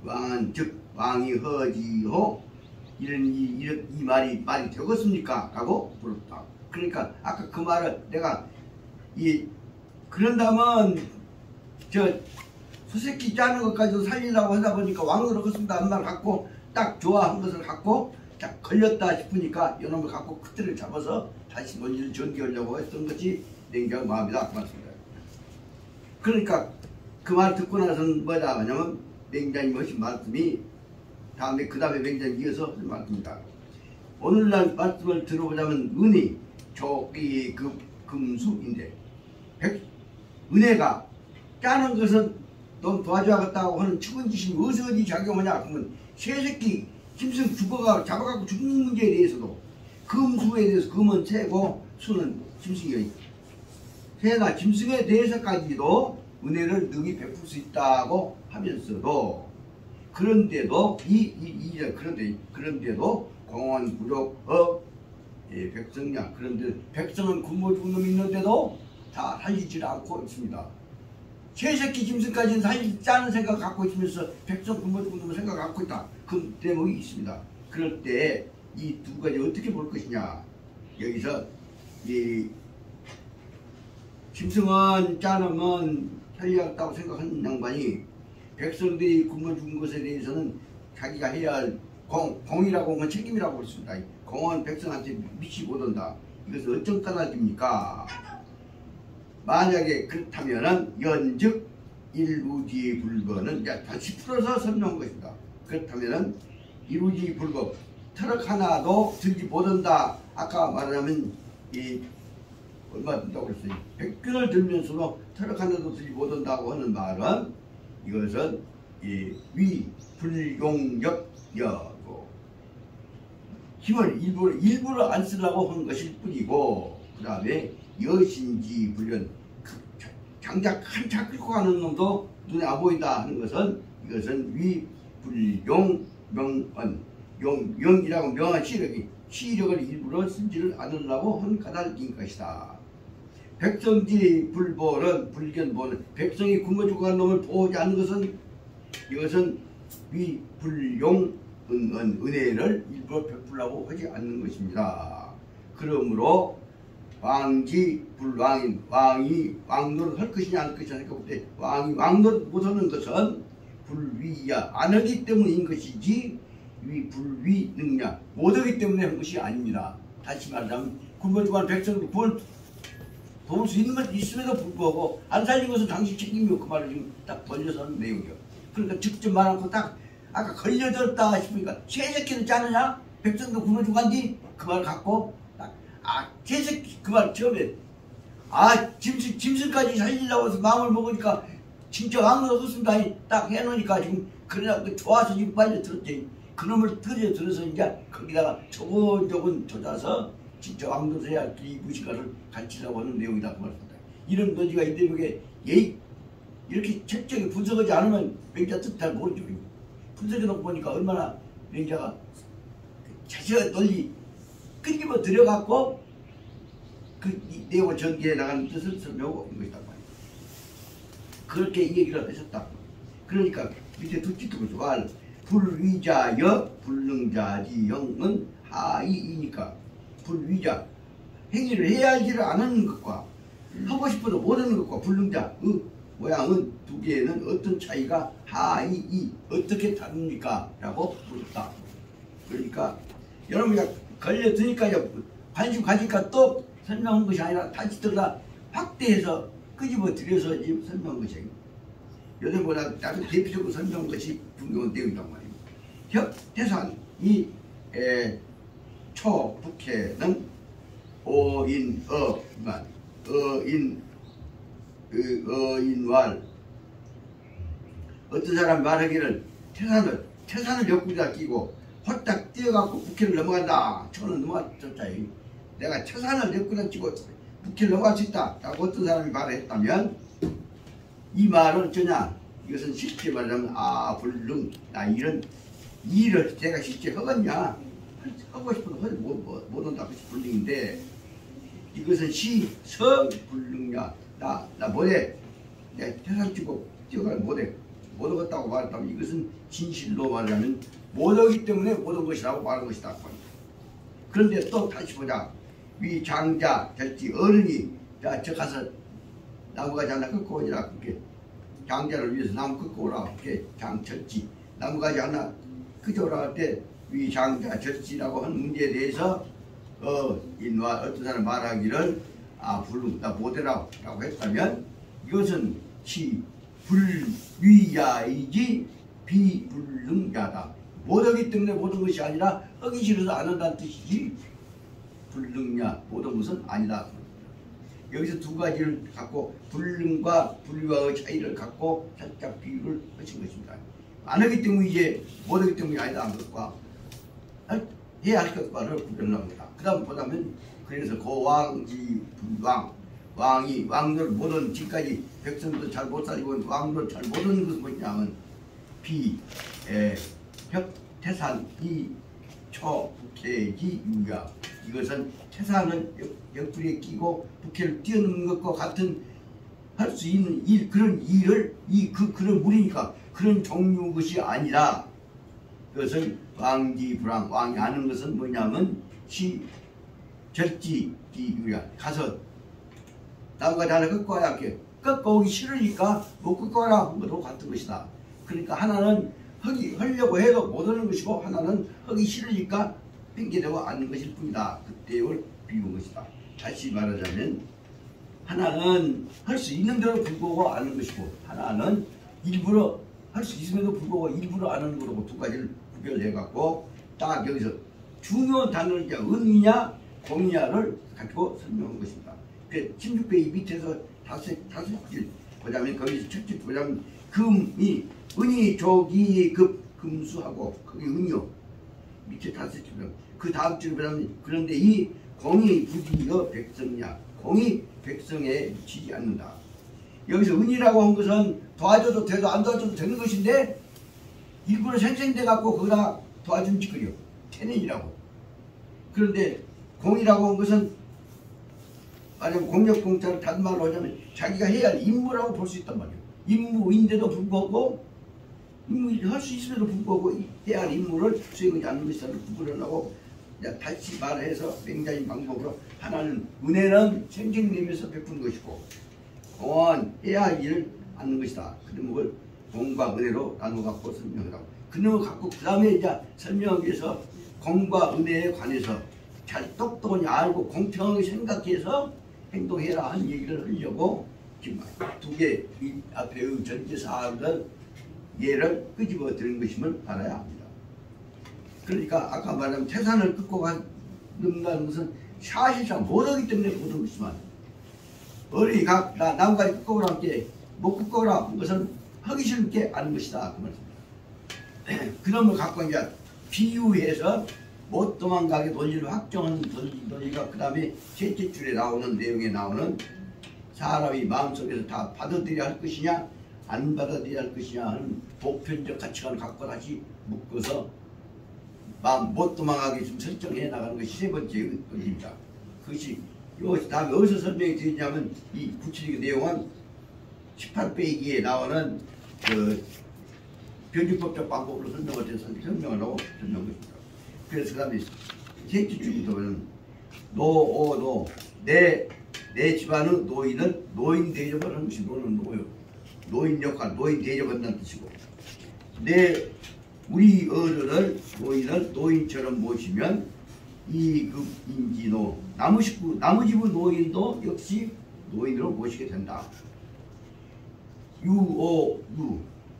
왕은 즉 왕이 허지호 이 말이 되겠습니까? 라고 물었다. 그러니까 아까 그 말을 내가 그런다면 저 수새끼 짜는 것까지도 살리려고 하다 보니까 왕으로 그렇습니다 한 말 갖고 딱 좋아한 것을 갖고 딱 걸렸다 싶으니까 이놈을 갖고 그때를 잡아서 다시 뭔지를 전개하려고 했던 것이 냉정 마음이다 그 말씀입니다. 그러니까 그 말 듣고 나서는 뭐다 하냐면 맹자님 하신 말씀이 그 다음에 맹자님 이어서 하신 말씀입니다. 오늘날 말씀을 들어보자면 은이 조기 금수인데 은혜가 짜는 것은 넌 도와줘야겠다고 하는 측은지심이 어디 작용하냐 그러면 새새끼 짐승 죽어가 잡아가고 죽는 문제에 대해서도 금수에 대해서 금은 새고 수는 짐승이에요. 새나 짐승에 대해서까지도 은혜를 능히 베풀 수 있다고 하면서도 그런데도 그런데도 공원 부족 백성량 그런데 백성은 굶어 죽는 놈이 있는데도 다 살리질 않고 있습니다. 새새끼 짐승까지는 살리지 않은 생각 갖고 있으면서 백성 굶어 죽는 놈을 생각 갖고 있다. 그 대목이 있습니다. 그럴 때 이 두 가지 어떻게 볼 것이냐. 여기서 이 짐승은 짜놈은 살리겠다고 생각하는 양반이 백성들이 굶어 죽은 것에 대해서는 자기가 해야 할 공이라고 하면 책임이라고 볼 수 있다. 공은 백성한테 미치 못한다. 이것은 어쩜 까닭입니까? 만약에 그렇다면은 연즉 일부지 불법은 다시 풀어서 설명한 것입니다. 그렇다면은 일부지 불법 트럭 하나도 들지 못한다. 아까 말하자면 얼마 든다고 그랬어요. 백균을 들면서도 트럭 하나도 들지 못한다고 하는 말은 이것은 위불용역여고 힘을 일부러 안 쓰려고 하는 것일 뿐이고 그 다음에 여신지 불련 장작 한차 끌고 가는 놈도 눈에 안 보인다 하는 것은 이것은 위불용 명언 용이라고 명한 시력을 일부러 쓰지를 않으려고 한 까닭인 것이다. 백성지 불보는 불견보는 백성이 굶어 죽어간 놈을 보호하지 않는 것은 이것은 위불용 은혜를 일부러 베풀려고 하지 않는 것입니다. 그러므로 왕지 불왕인 왕이 왕노릇 할 것이냐 안 것이냐 생각할 때 왕이 왕노릇 못하는 것은 불위야 안 하기 때문인 것이지 불위 능냐 못하기 때문에 한 것이 아닙니다. 다시 말하자면 굶어죽은 백성도 구원 도울 수 있음에도 불구하고 안 살린 것은 당신 책임이요. 그 말을 지금 딱 벌려서 하는 내용이요. 그러니까 직접 말하고 딱 아까 걸려들었다 싶으니까 새새끼는 않느냐? 백성도 굶어죽은디 그 말을 갖고 새새끼 그 말 처음에 짐승까지 살리려고 해서 마음을 먹으니까 진짜 왕노 없습니다. 딱 해놓으니까 지금 그래야 좋아서 지금 빨리 들었지. 그놈을 들어서 이제 거기다가 조곤조곤 젖어서 진짜 왕노서야 이 무시가를 가르치려고 하는 내용이다. 그 말입니다. 이런 논지가 이 대목에 이렇게 철저히 분석하지 않으면 맹자 뜻 잘 모르죠. 분석해놓고 보니까 얼마나 맹자가 자세한 논리 끊임없이 들여갖고 그 내용을 전개해 나가는 뜻을 설명하고 있는 것이다. 그렇게 얘기를 하셨다. 그러니까 밑에 두치투고 좋아할 불위자여 불능자지형은 하이이니까 불위자 행위를 해야 하지를 않은 것과 하고 싶어도 못하는 것과 불능자의 모양은 두 개에는 어떤 차이가 하이이 어떻게 다릅니까? 라고 물었다. 그러니까 여러분이 걸려드니까 관심 가지니까 또 설명한 것이 아니라 다시 들어다 확대해서 끄집어 들여서 설명한 것이에요. 여러분보다 아주 대표적으로 설명한 것이 중요한 내용이란 말이에요. 협태산 이 초북해는 어인왈 어떤 사람 말하기를 태산을 옆구리다 끼고 홀딱 뛰어갖고 북해를 넘어간다. 초는 넘어갔었다. 내가 태산을 옆구리다 끼고 북해를 넘어갈 수 있다 라고 어떤 사람이 말을 했다면 이 말은 어쩌냐, 이것은 실제 말하면 불능 나 이런 일을 제가 실제 하겠냐, 하고 싶어도 못 한다고 불능인데 이것은 시성불능냐 나 못해 내가 태산 끼고 뛰어가 못해 못 하겠다고 말했다면 이것은 진실로 말하면 못하기 때문에 못한 것이라고 말한 것이다. 그런데 또 다시 보자. 위 장자 절지 어른이 저 가서 나무가지 하나 꺾고 오니라. 그렇게 장자를 위해서 나무 꺾고 오라. 그렇게 장절지 나무가지 하나 꺾어 오라 할 때 위 장자 절지라고 하는 문제에 대해서 인와 어떤 사람 말하기를 불능 나 못해라 라고 했다면 이것은 불위야이지 비불능야다. 못하기 때문에 못한 것이 아니라 하기 싫어서 안 한다는 뜻이지 불능야 못한 것은 아니다. 여기서 두 가지를 갖고 불능과 불위와의 차이를 갖고 살짝 비유를 하신 것입니다. 안 하기 때문에 이제 못하기 때문이 아니다 한 것과 해야 할 것과를 구별합니다. 그 다음 보자면 그래서 고왕지 불왕 왕을 못한 지금까지 백성도 잘 못 살리고 왕도 잘 못하는 것은 뭐냐면 태산 북해지 유야 이것은 태산을 옆구리에 끼고 북해를 뛰어넘는 것과 같은 할 수 있는 그런 일을 그런 물이니까 그런 종류 것이 아니라 그것은 왕지불왕 왕이 아는 것은 뭐냐면 절지유야 가서 나무가 하나 꺾고 와야 할게 꺾어 오기 싫으니까 못 꺾어 와라 한 것도 같은 것이다. 그러니까 하나는 하려고 해도 못하는 것이고 하나는 하기 싫으니까 핑계대고 않는 것일 뿐이다. 그때를 비운 것이다. 다시 말하자면 하나는 할 수 있는 대로 불구하고 아는 것이고 하나는 일부러 할 수 있음에도 불구하고 일부러 안 하는 거라고 두 가지를 구별해갖고 딱 여기서 중요한 단어를 이제 은이냐 공이냐를 가지고 설명한 것입니다. 그 16페이지 밑에서 다섯 줄 보자면 거기서 첫째 보자면 은이 조기 금수하고 거기 은이요 밑에 다섯 줄 그 다음 줄 보자면 그런데 이 공이 부지여 백성이냐 공이 백성에 미치지 않는다. 여기서 은이라고 한 것은 도와줘도 돼도 안 도와줘도 되는 것인데 일부러 생생돼 갖고 거기다 도와준 짓거리요 태능이라고. 그런데 공이라고 한 것은 말하자면 공력공자를 다른 말로 하자면 자기가 해야 할 임무라고 볼 수 있단 말이에요. 임무인데도 불구하고 임무를 할 수 있음에도 불구하고 해야 할 임무를 수행하지 않는 것이라고 구분하려고 다시 말해서 맹자인 방법으로 하나는 은혜는 생생내면서 베푸는 것이고 공은 해야 할 일을 하는 것이다. 그 대목을 공과 은혜로 나눠 갖고 설명하라고. 그놈을 갖고 그 다음에 이제 설명하기 위해서 공과 은혜에 관해서 잘 똑똑히 알고 공평하게 생각해서 행동해라 하는 얘기를 하려고 지금 두 개 이 앞에 전제 사항을 예를 끄집어 드는 것임을 알아야 합니다. 그러니까 아까 말한 태산을 끊고 간다는 것은 사실상 못하기 때문에 못한 것이지만 어린이 나무까지 끊고 오라 게 못 끊고 오라 한 것은 하기 싫은 게 아닌 것이다 그 말입니다. 그놈을 갖고 이제 비유해서 못 도망가게 논리를 확정하는 논리가 그 다음에 셋째 줄에 나오는 내용에 나오는 사람이 마음속에서 다 받아들여야 할 것이냐 안 받아들여야 할 것이냐 하는 보편적 가치관을 갖고 다시 묶어서 마음 못 도망가게 좀 설정해 나가는 것이 세 번째 논리입니다. 그것이 요 다음에 어디서 설명이 되냐면 이 구체적인 내용은 18페이지에 나오는 그 변주법적 방법으로 설명을 하고 설명한 것입니다. 그래서 그 다음에 셋째 줄부터 보면 노 내 집안의 노인은 노인 대접을 하는 것이 노는 노요. 노인 역할, 노인 대접한다는 뜻이고 우리 어른을 노인을 노인처럼 모시면 이급인지노 나무 집의 노인도 역시 노인으로 모시게 된다. 유오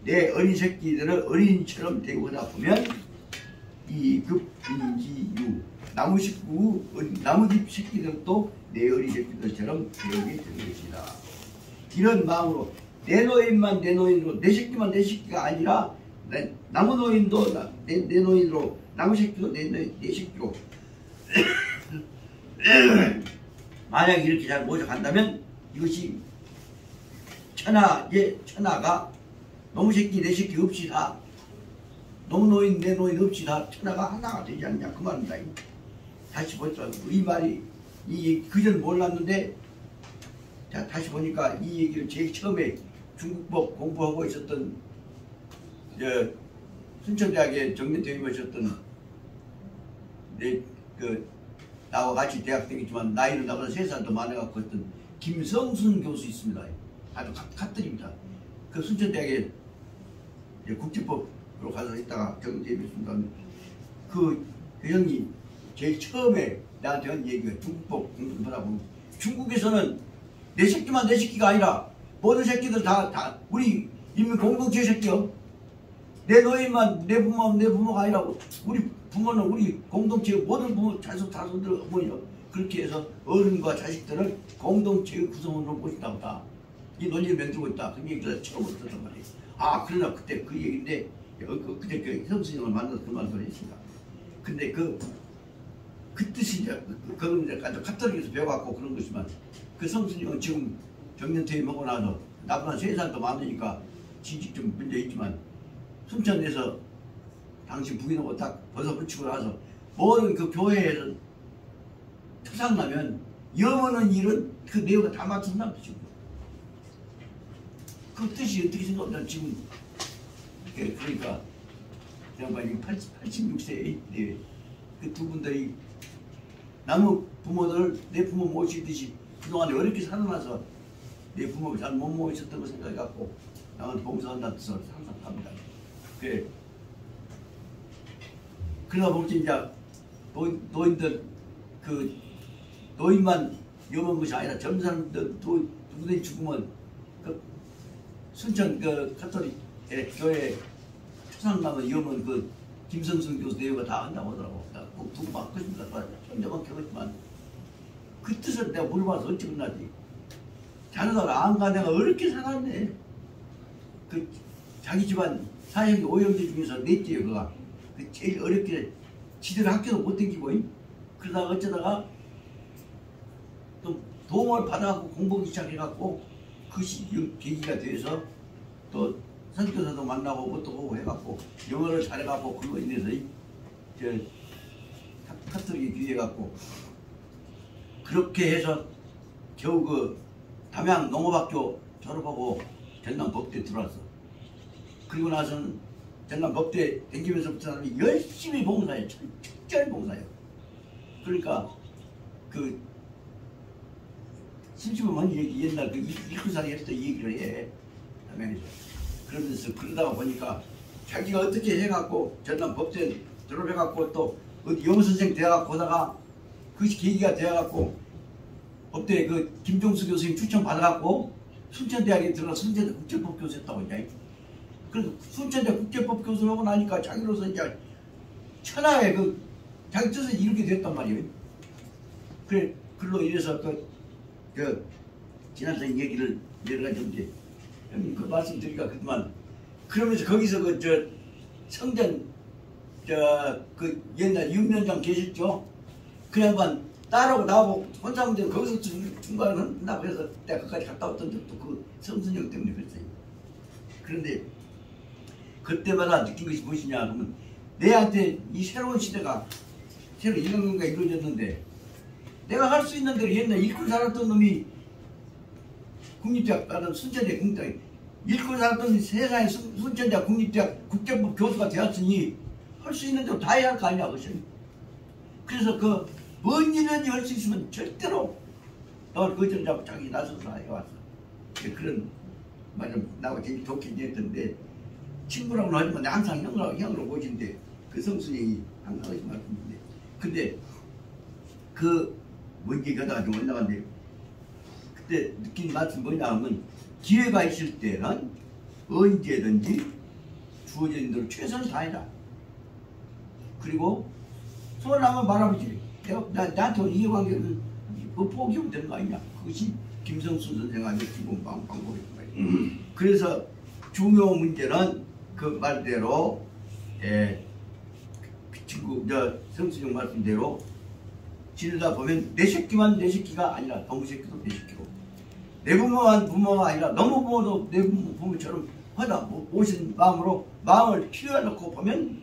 내 어린 새끼들을 어린이처럼 대우하다 보면 이급인지유 나무집 새끼들도 내 어린 새끼들처럼 대우게 되는 것이다. 이런 마음으로 내 노인만 내 노인으로 내 새끼만 내 새끼가 아니라 나무 노인도 내 노인으로 나무 새끼도 내 새끼로 만약 이렇게 잘 모셔간다면 이것이 천하가 너무 새끼 내 새끼 없이 다 너무 노인 내 노인 없이 다 천하가 하나가 되지 않냐 그 말입니다. 다시 보자. 이 말이 그전 몰랐는데 자 다시 보니까 이 얘기를 제일 처음에 중국법 공부하고 있었던 순천대학에 정년퇴임하셨던 나와 같이 대학 다녔지만 나이는 나보다 3살 더 많아갖고 했던 김성순 교수 있습니다. 아주 갓들입니다. 그 순천대학에 국제법으로 가서 있다가 정년퇴임했습니다. 그 형이 제일 처음에 나한테 한 얘기가 중국법 공부를 하고 중국에서는 내 새끼만 내 새끼가 아니라 모든 새끼들 다 우리 인민 공동체 새끼요. 내 노인만 내 부모가 아니라 우리 부모는 우리 공동체 모든 부모 자손들 어머니요. 그렇게 해서 어른과 자식들을 공동체의 구성원으로 모신다고 다. 이 논리를 만들고 있다. 그 얘기를 처음으로 듣던 말이에요. 아 그러나 그때 그 얘기인데 그때 그 선생님을 만나서 그 말을 했습니다. 근데 그 뜻이 이제 그건 이제 카톨릭에서 배워갖고 그런 것이지만 그 성수님은 지금 정년퇴임하고 나서 나보다 3살 더 많으니까 지식 좀 문제 있지만 순천에서 당시 부인하고 딱 벗어붙이고 나서 모든 그 교회에서 투상나면 염원한 일은 그 내용을 다 맡았나 보죠. 그 뜻이 어떻게 생각하면 지금 그러니까 양반이 86세에 그 두 분들이 나무 부모들을 내 부모 모시듯이 그동안에 어렵게 살아나서 내 부모를 잘 못 모셨던 거 생각해갖고 나한테 봉사한다는 뜻을 항상 합니다. 그래. 그러다 보면 이제 노인들 그 노인만 위험한 것이 아니라 젊은 사람들 누구든지 죽으면 그 순천 그 카톨릭 교회 초상남은 위험한 그 김성순 교수 내용을 다 한다고 하더라고. 꼭 두고 막 것입니다. 혼자만 겪었지만 그 뜻을 내가 물어봐서 어찌 끝나지. 자네가 안가 내가 어렵게 살았네. 그 자기 집안 사형이 5형제 중에서 넷째요 그가. 그 제일 어렵게 지들 학교도 못 댕기고 그러다가 어쩌다가 또 도움을 받아갖고 공부하기 시작해갖고 그것이 계기가 돼서 또 선교사도 만나고 뭣도 하고 해갖고 영어를 잘해갖고 그거 인해서 카톨릭에 귀해갖고 그렇게 해서 겨우 그 담양 농업학교 졸업하고 전남 법대 들어왔어. 그리고 나서는 전남 법대 댕기면서부터 사람이 열심히 봉사해. 철저히 봉사해요. 그러니까 그 심심한 얘기 옛날 그 일꾼살이 했을 때 얘기를 해. 담양에서. 그러면서 그러다가 보니까 자기가 어떻게 해갖고 전남 법대 졸업해갖고 또 어디 영어선생 돼갖고 하다가 그것이 계기가 돼갖고 법대 그 김종수 교수님 추천 받아갖고 순천대학에 들어가서 순천대 국제법 교수 했다고 이제. 그래서 순천대 국제법 교수를 하고 나니까 자기로서 이제 천하의 그 자기 뜻을 이루게 됐단 말이에요. 그래 글로 이래서 그 지난번 얘기를 여러 가지 이제 형님 그 말씀드리니까 그동안 그러면서 거기서 그 저 성전 그 옛날 윤면장 계셨죠? 그 양반 딸하고 나하고 혼자 하면 거기서 중간에 한다고 해서 내가 거기까지 갔다 왔던 적도 그 성순영 때문에 그랬어요. 그런데 그때마다 느낀 것이 무엇이냐 그러면 내한테 이 새로운 시대가 새로 인간관계가 이루어졌는데 내가 할 수 있는 대로 옛날 읽고 살았던 놈이 국립대학 가는 순천대 국립대학 읽고 살았던 세상에 순천대 국립대학 국제법 교수가 되었으니 할 수 있는 대로 다 해야 할 거 아니야 그것이. 그래서 그 뭔 일이든지 할 수 있으면 절대로 너 그전 잡고 자기 나서서 해왔어. 그런 말좀 나하고 제일 좋게 지냈던데 친구라고는 하지만 항상 형으로 보신데 그 성순이 항상 하신 말씀인데 근데 그 뭔지 가다가 좀 올라간데 그때 느낀 말씀 뭐냐 하면 기회가 있을 때는 언제든지 주어진 대로 최선을 다해라. 그리고 소원하면 말아보지. 나한테 온 이해관계는 포기하면 되는 거 아니냐. 그것이 김성수 선생님의 기본 방법입니다. 그래서 중요 문제는 그 말대로 그 친구 성수형 말씀대로 지내다 보면 내 새끼가 아니라 너무 새끼도 내 새끼고 내 부모만 부모가 아니라 너무 부모도 내 부모처럼 하다 오신 마음으로 마음을 키워놓고 보면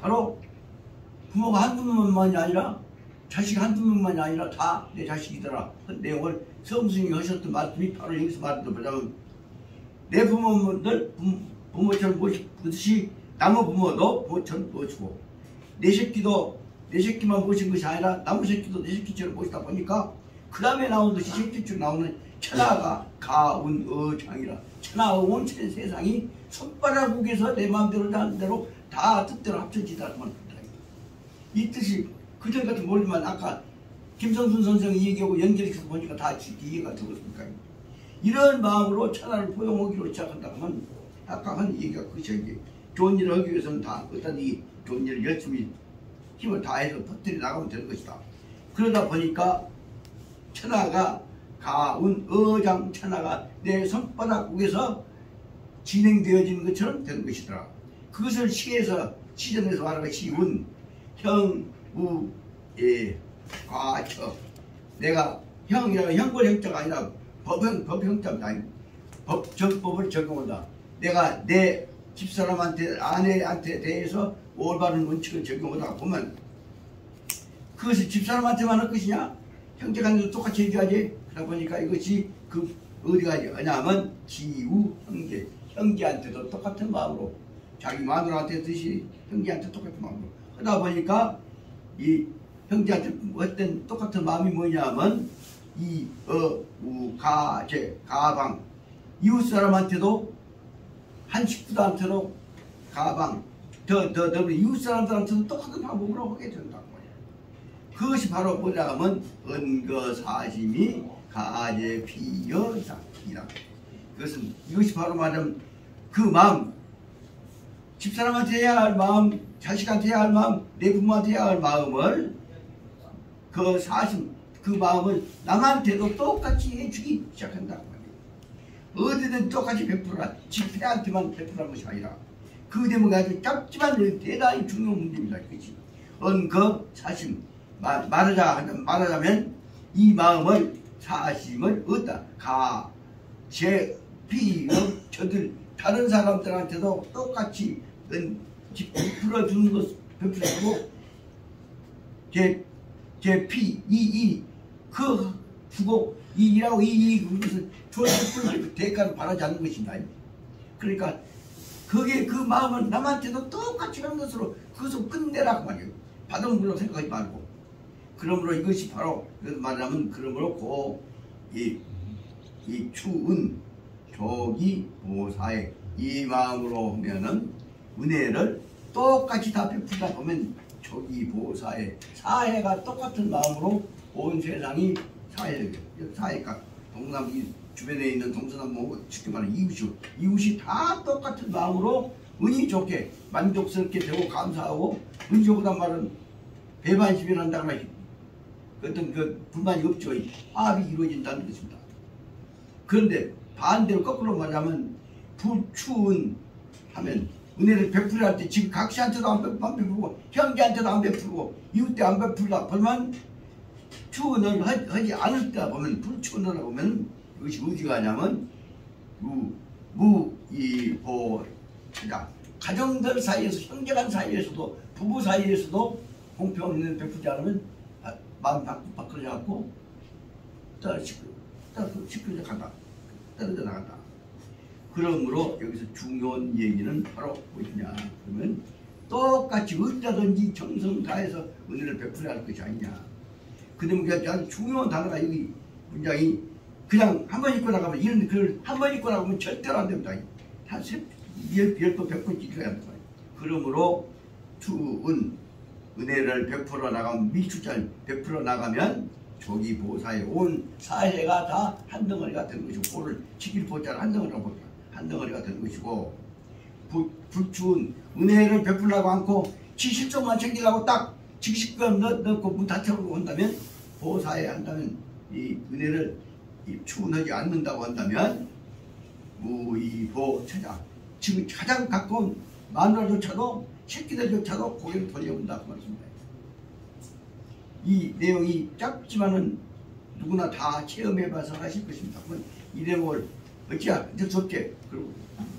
바로 부모가 한두 명만이 아니라 자식 한두 명만이 아니라 다 내 자식이더라. 그 내용을 성수님이 하셨던 말씀이 바로 여기서 말하자면 내 부모들 부모처럼 모시듯이 남의 부모도 부모처럼 모시고 내 새끼도 내 새끼만 모신 것이 아니라 남의 새끼도 내 새끼처럼 모시다 보니까 그 다음에 나오는 것이 새끼처럼 나오는 천하가 가운 어장이라 천하 온 세상이 손바닥국에서 내 마음대로 하는 대로 다 뜻대로 합쳐지다만 이 뜻이 그전 같은 모르지만 아까 김성순 선생이 얘기하고 연결해서 보니까 다 이해가 되었으니까 이런 마음으로 천하를 포용하기로 시작한다면 아까 한 얘기가 그것이 좋은 일을 하기 위해서는 다 어떤 이 좋은 일을 열심히 힘을 다해서 터뜨려 나가면 되는 것이다. 그러다 보니까 천하가 가운 어장 천하가 내 손바닥국에서 진행되어지는 것처럼 되는 것이더라. 그것을 시전에서 말하는 시운 형, 우, 과처 내가 형이라고 형벌 형자가 아니라 법형자가 아니고 법을 적용한다. 내가 내 집사람한테 아내한테 대해서 올바른 원칙을 적용하다 보면 그것이 집사람한테만 할 것이냐? 형제간에도 똑같이 해줘야지. 그러다 보니까 이것이 그 어디가 왜냐하면 지우 형제한테도 똑같은 마음으로 자기 마누라한테 듯이 형제한테 똑같은 마음으로 하다 보니까 이 형제한테 어떤 똑같은 마음이 뭐냐면 가방 이웃 사람한테도 한 식구들한테도 가방 더 이웃 사람들한테도 똑같은 방법으로 하게 된다고 말이야. 그것이 바로 뭐냐면 은거사심이 가제피여상이라. 그것은 이것이 바로 말하면 그 마음 집사람한테 해야 할 마음 자식한테 해야 할 마음 내 부모한테 해야 할 마음을 그 사심 그 마음을 남한테도 똑같이 해주기 시작한다고 말이야. 어디든 똑같이 베풀어라. 집사한테만 베풀어라는 것이 아니라 그 대목이 아주 짧지만 대단히 중요한 문제입니다. 그렇지? 사심 말하자면 이 마음을 사심을 얻다 저들 다른 사람들한테도 똑같이 베풀어주는 것 베풀어주고 그 주고 이라고 그것을 주어질 대가를 바라지 않는 것입니다. 그러니까 그게 그 마음을 남한테도 똑같이 하는 것으로 그것을 끝내라고 말이에요. 받은 걸로 생각하지 말고. 그러므로 이것이 바로 말하면 그러므로 이 추은 조기 보사의 이 마음으로 하면은 은혜를 똑같이 다 베풀다 보면 조기보사의 사해가 똑같은 마음으로 온 세상이 사해가 동남 이 주변에 있는 동서남북 쉽게 말하면 이웃이 다 똑같은 마음으로 운이 좋게 만족스럽게 되고 감사하고 운이 좋다는 말은 배반심이란다는 말이 어떤 그 불만이 없죠. 합이 이루어진다는 것입니다. 그런데 반대로 거꾸로 말하면 불추운 하면 은혜를 베풀려 할 때 지금 각시한테도 안 베풀고 형제한테도 안 베풀고 이웃때 안 베풀다 보면 추운을 하지 않을 때 보면 불추운을 보면 이것이 어디가 하냐면 가정들 사이에서 형제간 사이에서도 부부 사이에서도 공평한 은혜를 베풀지 않으면 마음 바꾸지 않고 시끄러져 간다. 떨어져 나간다. 그러므로 여기서 중요한 얘기는 바로 무엇이냐 그러면 똑같이 어디라든지 정성 다해서 은혜를 베풀어야 할 것이 아니냐. 그러면 아주 중요한 단어가 여기 문장이 그냥 한 번 읽고 나가면 이런 글을 한 번 읽고 나가면 절대로 안 됩니다. 한 10번 100번 읽어야 한다. 그러므로 은혜를 베풀어 나가면 밀출자를 베풀어 나가면 조기보사의 온 사해가 다 한 덩어리가 되는 것이고 보를 지킬 보자를 한 덩어리가 되는 것이고 불추운 은혜를 베풀려고 않고 지식적만 챙기려고 딱 지식껏 넣고 문 닫혀버리고 한다면 보사에 한다면 이 은혜를 추운하지 않는다고 한다면 무의보처자 지금 가장 가까운 마누라조차도 새끼들조차도 고개를 돌려본다고 말씀입니다. 이 내용이 짧지만은 누구나 다 체험해봐서 하실 것입니다. 이 내용을 어찌야 좋게 그리고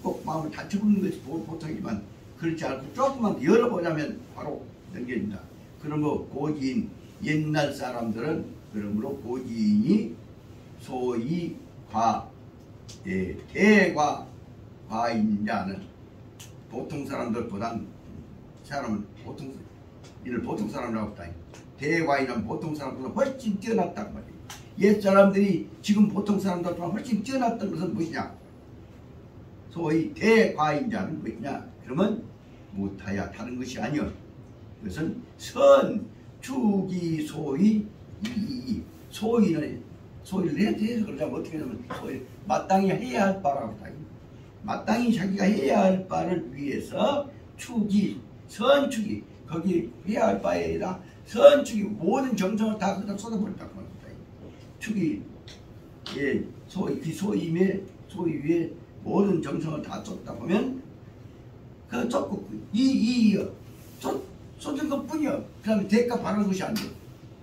꼭 마음을 다쳐보는 것이 보통이지만 그렇지 않고 조금만 열어보자면 바로 연결입니다. 그러므로 고지인 옛날 사람들은 그러므로 고지인이 소위 대과인자는 보통 사람들보단 사람은 보통 사람이라고 했다. 대과인은 보통 사람보다 훨씬 뛰어났단 말이에요. 옛 사람들이 지금 보통 사람들보다 훨씬 뛰어났던 것은 무엇이냐? 소위 대과인자는 무엇이냐? 그러면 못하야 다른 것이 아니요. 그것은 선추기 소위 소위를 해서 그러자면 어떻게 되면 소위 마땅히 해야 할 바라고 다. 마땅히 자기가 해야 할 바를 위해서 선축이 거기 해야 할 바에다 선축이 모든 정성을 다 그다 쏟아버렸다고 합니다. 축이 소위 위에 모든 정성을 다 쏟다 보면 그 쏟고 쏟은 것 뿐이요. 그 다음에 대가 바라는 것이 안 돼요.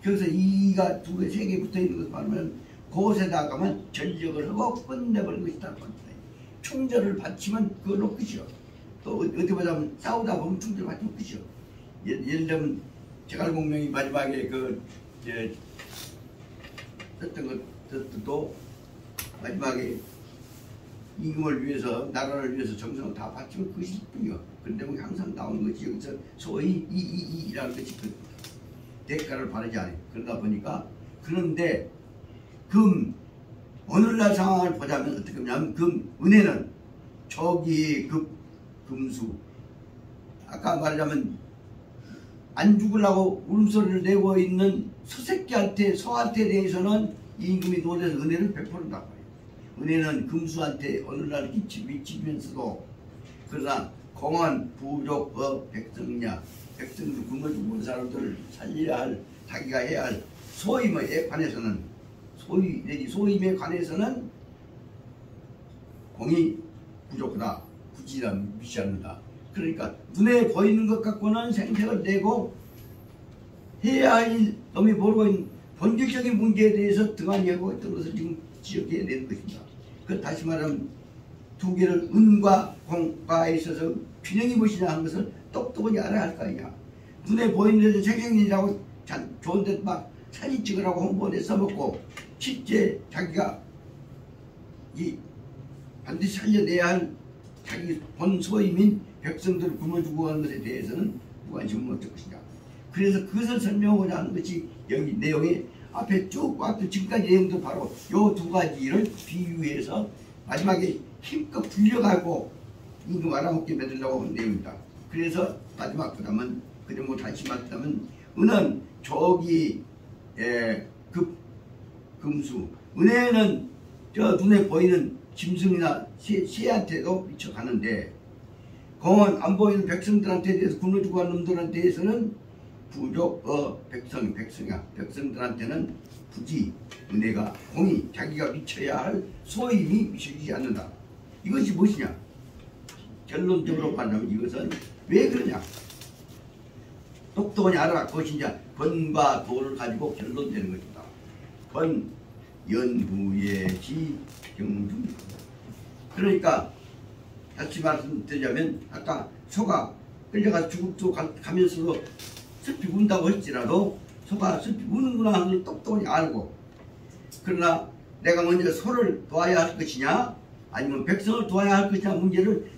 그래서 이가 두 개, 세 개 붙어 있는 것을 바르면 그곳에다 가면 전력을 하고 끝내버린 것이다. 충전을 바치면 그걸로 끝이요. 또 어디 보자면 싸우다 보면 충전을 바치면 끝이요. 예를 들면 제갈공명이 마지막에 썼던 것도 마지막에 임금을 위해서 나라를 위해서 정성을 다 바치면 그것일 뿐이요. 그런데 뭐 항상 나오는 것이 여기서 소위 이라는 것이 그 대가를 바르지 않아요. 그러다 보니까 그런데 오늘날 상황을 보자면 어떻게 하냐면 은혜는 저기 금수 아까 말하자면 안 죽으려고 울음소리를 내고 있는 소한테 대해서는 임금이 놀라서 은혜를 베풀었다고 해요. 은혜는 금수한테 오늘날 미치면서도 그러나 공안 부족 백성들 굶어 죽은 사람들을 살려야 할 자기가 해야 할 소임에 관해서는 소임에 관해서는 공이 부족하다. 부지런 미시합니다. 그러니까 눈에 보이는 것 갖고는 생색을 내고 해야 할 놈이 모르고 있는 본질적인 문제에 대해서 등한히 하고 있던 것을 지금 지적해야 되는 것입니다. 다시 말하면 두 개를 은과 공과에 있어서 균형이 무엇이냐 하는 것을 똑똑하게 알아야 할 거 아니냐. 눈에 보이는 데서 생생이라고 좋은 데 막 사진 찍으라고 홍보에 써먹고 실제 자기가 반드시 살려내야 할 자기 본 소임인 백성들을 굶어 죽고 하는 것에 대해서는 무관심은 어쩔 것이냐. 그래서 그것을 설명하고자 하는 것이 여기 내용에 앞에 쭉 왔던 지금까지 내용도 바로 요 두 가지를 비유해서 마지막에 힘껏 불려가고 임금 알아먹게 만들려고 한 내용이다. 그래서 마지막 부담은 그래 뭐 다시 말하면 은은 저기 금수 은혜는 저 눈에 보이는 짐승이나 새한테도 미쳐가는데 공은 안 보이는 백성들한테 대해서 굶어주고 한 놈들한테 대해서는 부족 백성이야. 백성들한테는 굳이 은혜가 공이 자기가 미쳐야 할 소임이 미쳐지지 않는다. 이것이 무엇이냐? 결론적으로 말하면 이것은 왜 그러냐? 똑똑하니 알아라. 그것이 이제 권과 도를 가지고 결론되는 것이다. 권, 연후예지, 경중. 그러니까 다시 말씀드리자면 아까 소가 끌려가서 죽고 가면서도 슬피 운다고 할지라도 소가 슬피 우는구나 하는 걸 똑똑하니 알고, 그러나 내가 먼저 소를 도와야 할 것이냐 아니면 백성을 도와야 할 것이냐 문제를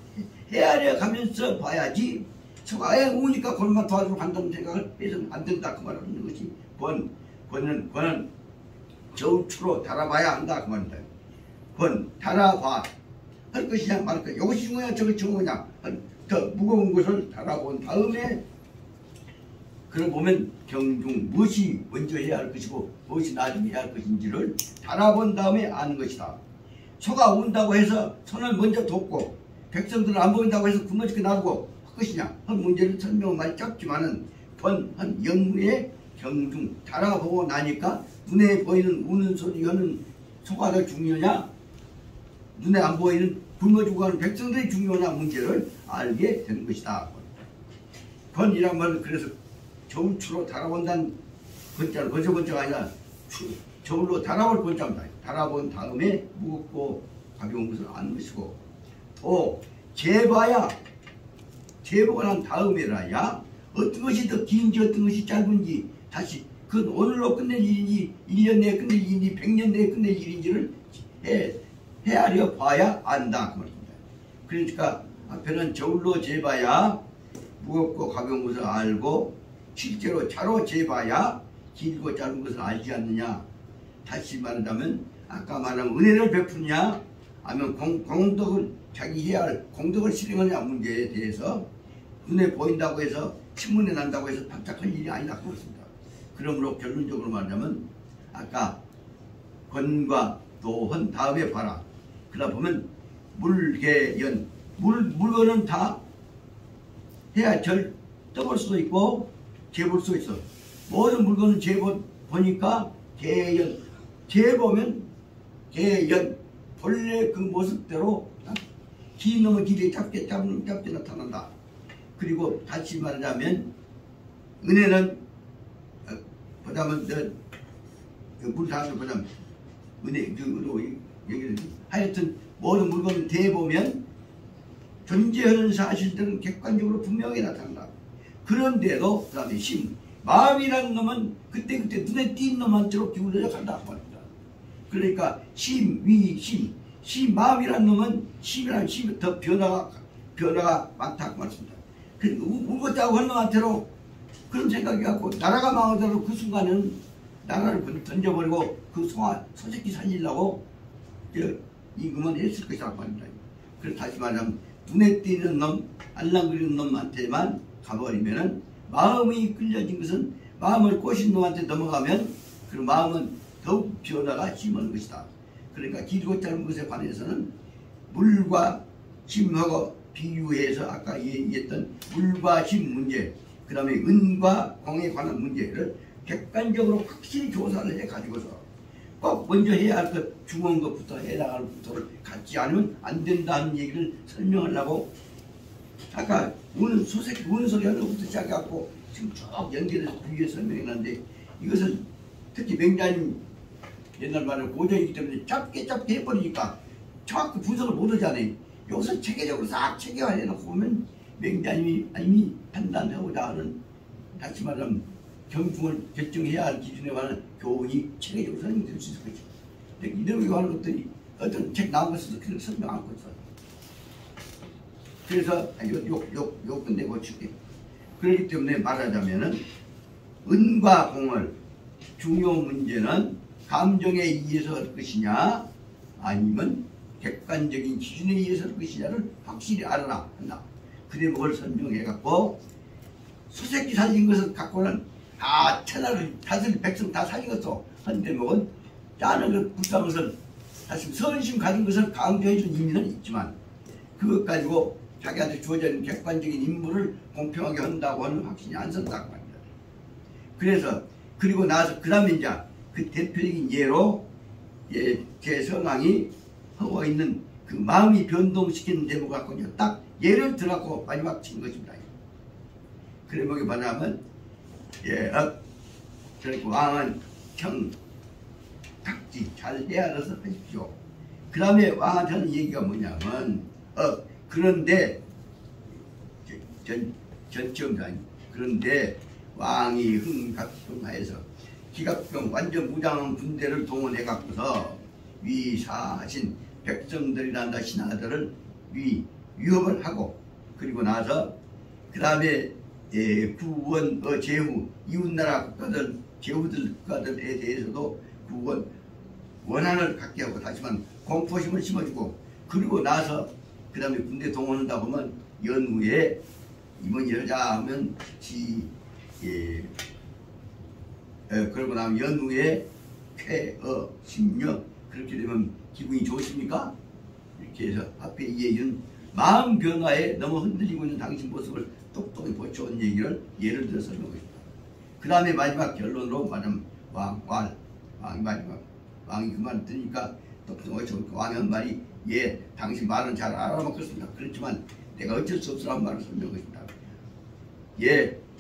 헤아려 가면서 봐야지 소가 우니까 그것만 도와주러 간다는 생각을 해서는 안 된다. 그 말하는 것이 권은 저우추로 달아봐야 한다. 그 말입니다. 권, 달아봐 할 것이냐 말 것이냐, 이것이 중요하냐 저것이 중요하냐, 더 무거운 것을 달아본 다음에 그걸 보면 경중 무엇이 먼저 해야 할 것이고 무엇이 나중에 해야 할 것인지를 달아본 다음에 아는 것이다. 소가 운다고 해서 소는 먼저 돕고 백성들은 안 보인다고 해서 굶어죽게 놔두고 할 것이냐 한 문제를 설명은 많이 짧지만은 한 영후에 경중 달아보고 나니까 눈에 보이는 우는 소리 하는 소가 더 중요하냐 눈에 안 보이는 굶어죽고 하는 백성들이 중요하냐 문제를 알게 되는 것이다. 권이란 말은 그래서 저울추로 달아본다는 권자는 번쩍번쩍 아니라 저울로 달아볼 권자입니다. 달아본 다음에 무겁고 가벼운 것을 아는 것이고, 또 재봐야 재보고 난 다음에라야 어떤 것이 더 긴지 어떤 것이 짧은지 다시 그 오늘로 끝낼 일인지 1년 내에 끝낼 일인지 100년 내에 끝낼 일인지를 헤아려 봐야 안다 그 말입니다. 그러니까 앞에는 저울로 재봐야 무겁고 가벼운 것을 알고 실제로 자로 재봐야 길고 짧은 것을 알지 않느냐. 다시 말하자면 아까 말한 은혜를 베푸느냐 아니면 공덕을 자기 해야 할 공덕을 실행하느냐 문제에 대해서 눈에 보인다고 해서 신문에 난다고 해서 반짝할 일이 아니다 그렇습니다. 그러므로 결론적으로 말하자면 아까 권과 도헌 다음에 봐라. 그러다 보면 물개연 물건은 다 해야 절 떠볼 수도 있고 재볼 수 있어. 모든 물건은 재보니까 개연 재보면 개연 본래 그 모습대로 긴 놈의 길이 짧게 나타난다. 그리고 다시 말하자면 은혜는 보자면 물 다음에 보자면 은혜 얘기를 하여튼 모든 물건을 대보면 존재하는 사실들은 객관적으로 분명히 나타난다. 그런데도 그 다음에 심 마음이라는 놈은 그때 눈에 띈 놈한테로 기울어져 간다 말입니다. 그러니까 심 마음이라는 놈은 심이라는 심이 더 변화가 많다고 말씀입니다. 그러니까 울고자고 한 놈한테로 그런 생각이 갖고 나라가 망하더라도 그 순간에는 나라를 던져버리고 그 소새끼 살리려고 임금은 했을 것이라고 합니다. 그래서 다시 말하면 눈에 띄는 놈, 알랑거리는 놈한테만 가버리면은 마음이 끌려진 것은 마음을 꼬신 놈한테 넘어가면 그 마음은 더욱 변화가 심한 것이다. 그러니까 길고 짧은 것에 관해서는 물과 심하고 비유해서 아까 얘기했던 물과 심 문제, 그 다음에 은과 공에 관한 문제를 객관적으로 확실히 조사를 해가지고서 꼭 먼저 해야 할 것 중요한 것부터 해나갈 것부터를 갖지 않으면 안 된다는 얘기를 설명하려고 아까 우는 소리 하는 것부터 시작해갖고 지금 쭉 연결해서 비교해서 설명해놨는데, 이것은 특히 맹자님 옛날 말에 고전이기 때문에 짧게 해버리니까 정확히 분석을 못하잖아요. 여기서 체계적으로 싹 체계화해놓고 보면 맹자님이 이미 판단하고자 하는, 다시 말하면 경중을 결정해야 할 기준에 관한 교훈이 체계적으로 설명될 수 있을 것이죠. 이런 거 하는 것들이 어떤 책 나온 것에서 그렇게 설명하고 있어요. 그래서 요 끝내고 줄게. 그렇기 때문에 말하자면은 은과 공을 중요 문제는 감정에 의해서 할 것이냐 아니면 객관적인 기준에 의해서 것이냐를 확실히 알아라 한다. 그 대목을 설명해갖고 수색기 살린 것을 갖고는 다 천하를 다스릴 백성 다 살린 것도 한 대목은 짜는 것 불쌍한 것을 다시 선심 가진 것을 강조해준 의미는 있지만 그것 가지고 자기한테 주어져 있는 객관적인 임무를 공평하게 한다고 하는 확신이 안 선다고 합니다. 그래서 그리고 나서 그 다음에 이제 그 대표적인 예로 제 성왕이 하고 있는 그 마음이 변동시키는 대목 갖고 이제 딱 예를 들어갖고 마지막 친 것입니다. 그 대목이 뭐냐면 저렇게 왕은 각지 잘 헤아려서 하십시오. 그 다음에 왕한테 하는 얘기가 뭐냐면 그런데 전치험사님 그런데 왕이 흥각병하여서 기갑병 완전 무장한 군대를 동원해 갖고서 위사하신 백성들이란다 신하들을 위협을 하고 그리고 나서 그 다음에 구원 제후 이웃나라 국가들 제후들 국가들에 대해서도 구원 원한을 갖게 하고 다시만 공포심을 심어주고 그리고 나서 그 다음에 군대 동원한다고 하면 연후에 임원 여자 하면 그러고 나면 연후에 쾌, 심려 그렇게 되면 기분이 좋으십니까? 이렇게 해서 앞에 이해준 마음 변화에 너무 흔들리고 있는 당신 모습을 똑똑히 보쳐온 얘기를 예를 들어 설명했습니다. 그 다음에 마지막 결론으로 말하면 왕이 마지막 왕이 그 말을 들으니까 똑똑하게 좋을까 왕이 한 말이 당신 말은 잘 알아먹겠습니다. 그렇지만 내가 어쩔 수 없으라는 말을 설명했습니다.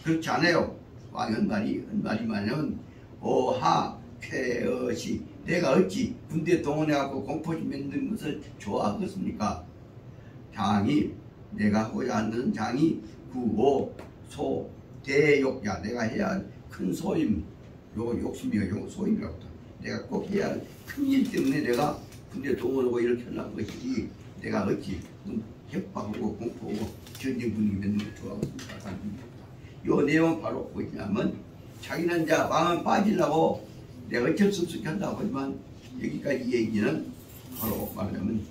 그렇지 않아요. 왕이 한 말이 뭐냐면 오하 쾌어시 내가 어찌 군대 동원해갖고 공포심 만드는 것을 좋아하겠습니까? 장이 내가 하고자 하는 장이 구호 소 대욕야 내가 해야 할 큰 소임 요거 욕심이야 요거 소임이라고 내가 꼭 해야 할 큰 일 때문에 내가 군대 동원하고 이렇게 하려는 것이지 내가 어찌 협박하고 공포하고 전쟁 분위기 만드는 걸 좋아하겠습니까? 요 내용은 바로 뭐냐면 자기는 이제 왕은 빠지려고 내가 어쩔 수 없이 한다고 하지만 여기까지 얘기는 바로 말하자면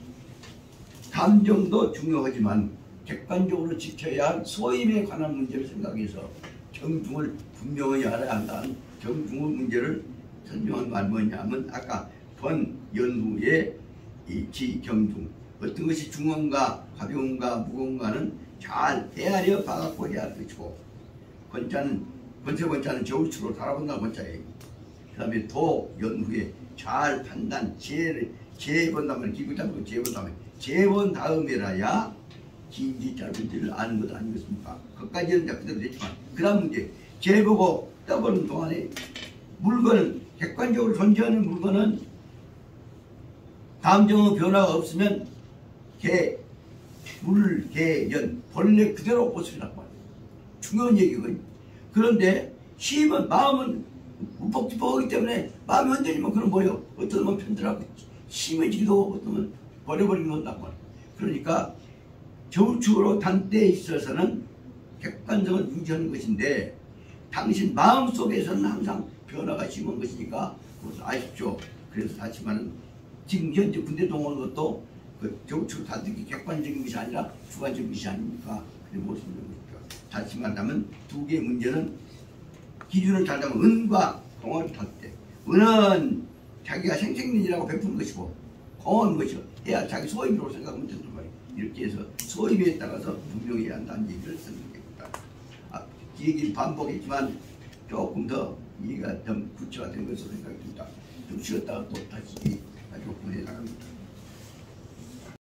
감정도 중요하지만 객관적으로 지켜야 할 소임에 관한 문제를 생각해서 정중을 분명히 알아야 한다는 정중의 문제를 설명한 말이 뭐냐면 아까 번 연후의 지경중 어떤 것이 중한가 가벼운가 무거운가는 잘 헤아려 봐갖고 해야 할 것이고 권자는 저울추로 달아본다는 권자예요. 그 다음에 도 연후에 잘 판단 재본다면 기구 잡고 재본 다음에라야 긴지 짧은지를 아는 것 아니겠습니까? 그것까지는 그대로 됐지만 그 다음 문제 재보고 떠보는 동안에 물건은 객관적으로 존재하는 물건은 감정의 변화가 없으면 연 본래 그대로 모습이라고 말이에요. 중요한 얘기거든요. 그런데 시임은 마음은 우폭지폭하기 때문에 마음이 흔들리면 그건 뭐예요? 어떤 놈은 편들하고 심해지기도 하고 어떤 놈은 버려버리기도 한단 말이에요. 그러니까 저울축으로 단 때에 있어서는 객관성을 유지하는 것인데 당신 마음속에서는 항상 변화가 심한 것이니까 그것을 아십시오. 그래서 다시 말하면 지금 현재 군대 동원 것도 그 저울축으로 단지 객관적인 것이 아니라 주관적인 것이 아닙니까? 그게 무엇을 말하는 것입니까? 다시 말하면 두 개의 문제는 기준을 잘 잡으면 은과 공을 탈 때 은은 자기가 생생민이라고 베푸는 것이고 공은 것이요 해야 자기 소임으로 생각하면 된단 말이에요. 이렇게 해서 소임에 따라서 분명해야 한다는 얘기를 설명했다. 이 얘기를 반복했지만 조금 더 이해가 좀 구체화된 것으로 생각이 듭니다. 좀 쉬었다가 또 다시 가지고 보내나갑니다.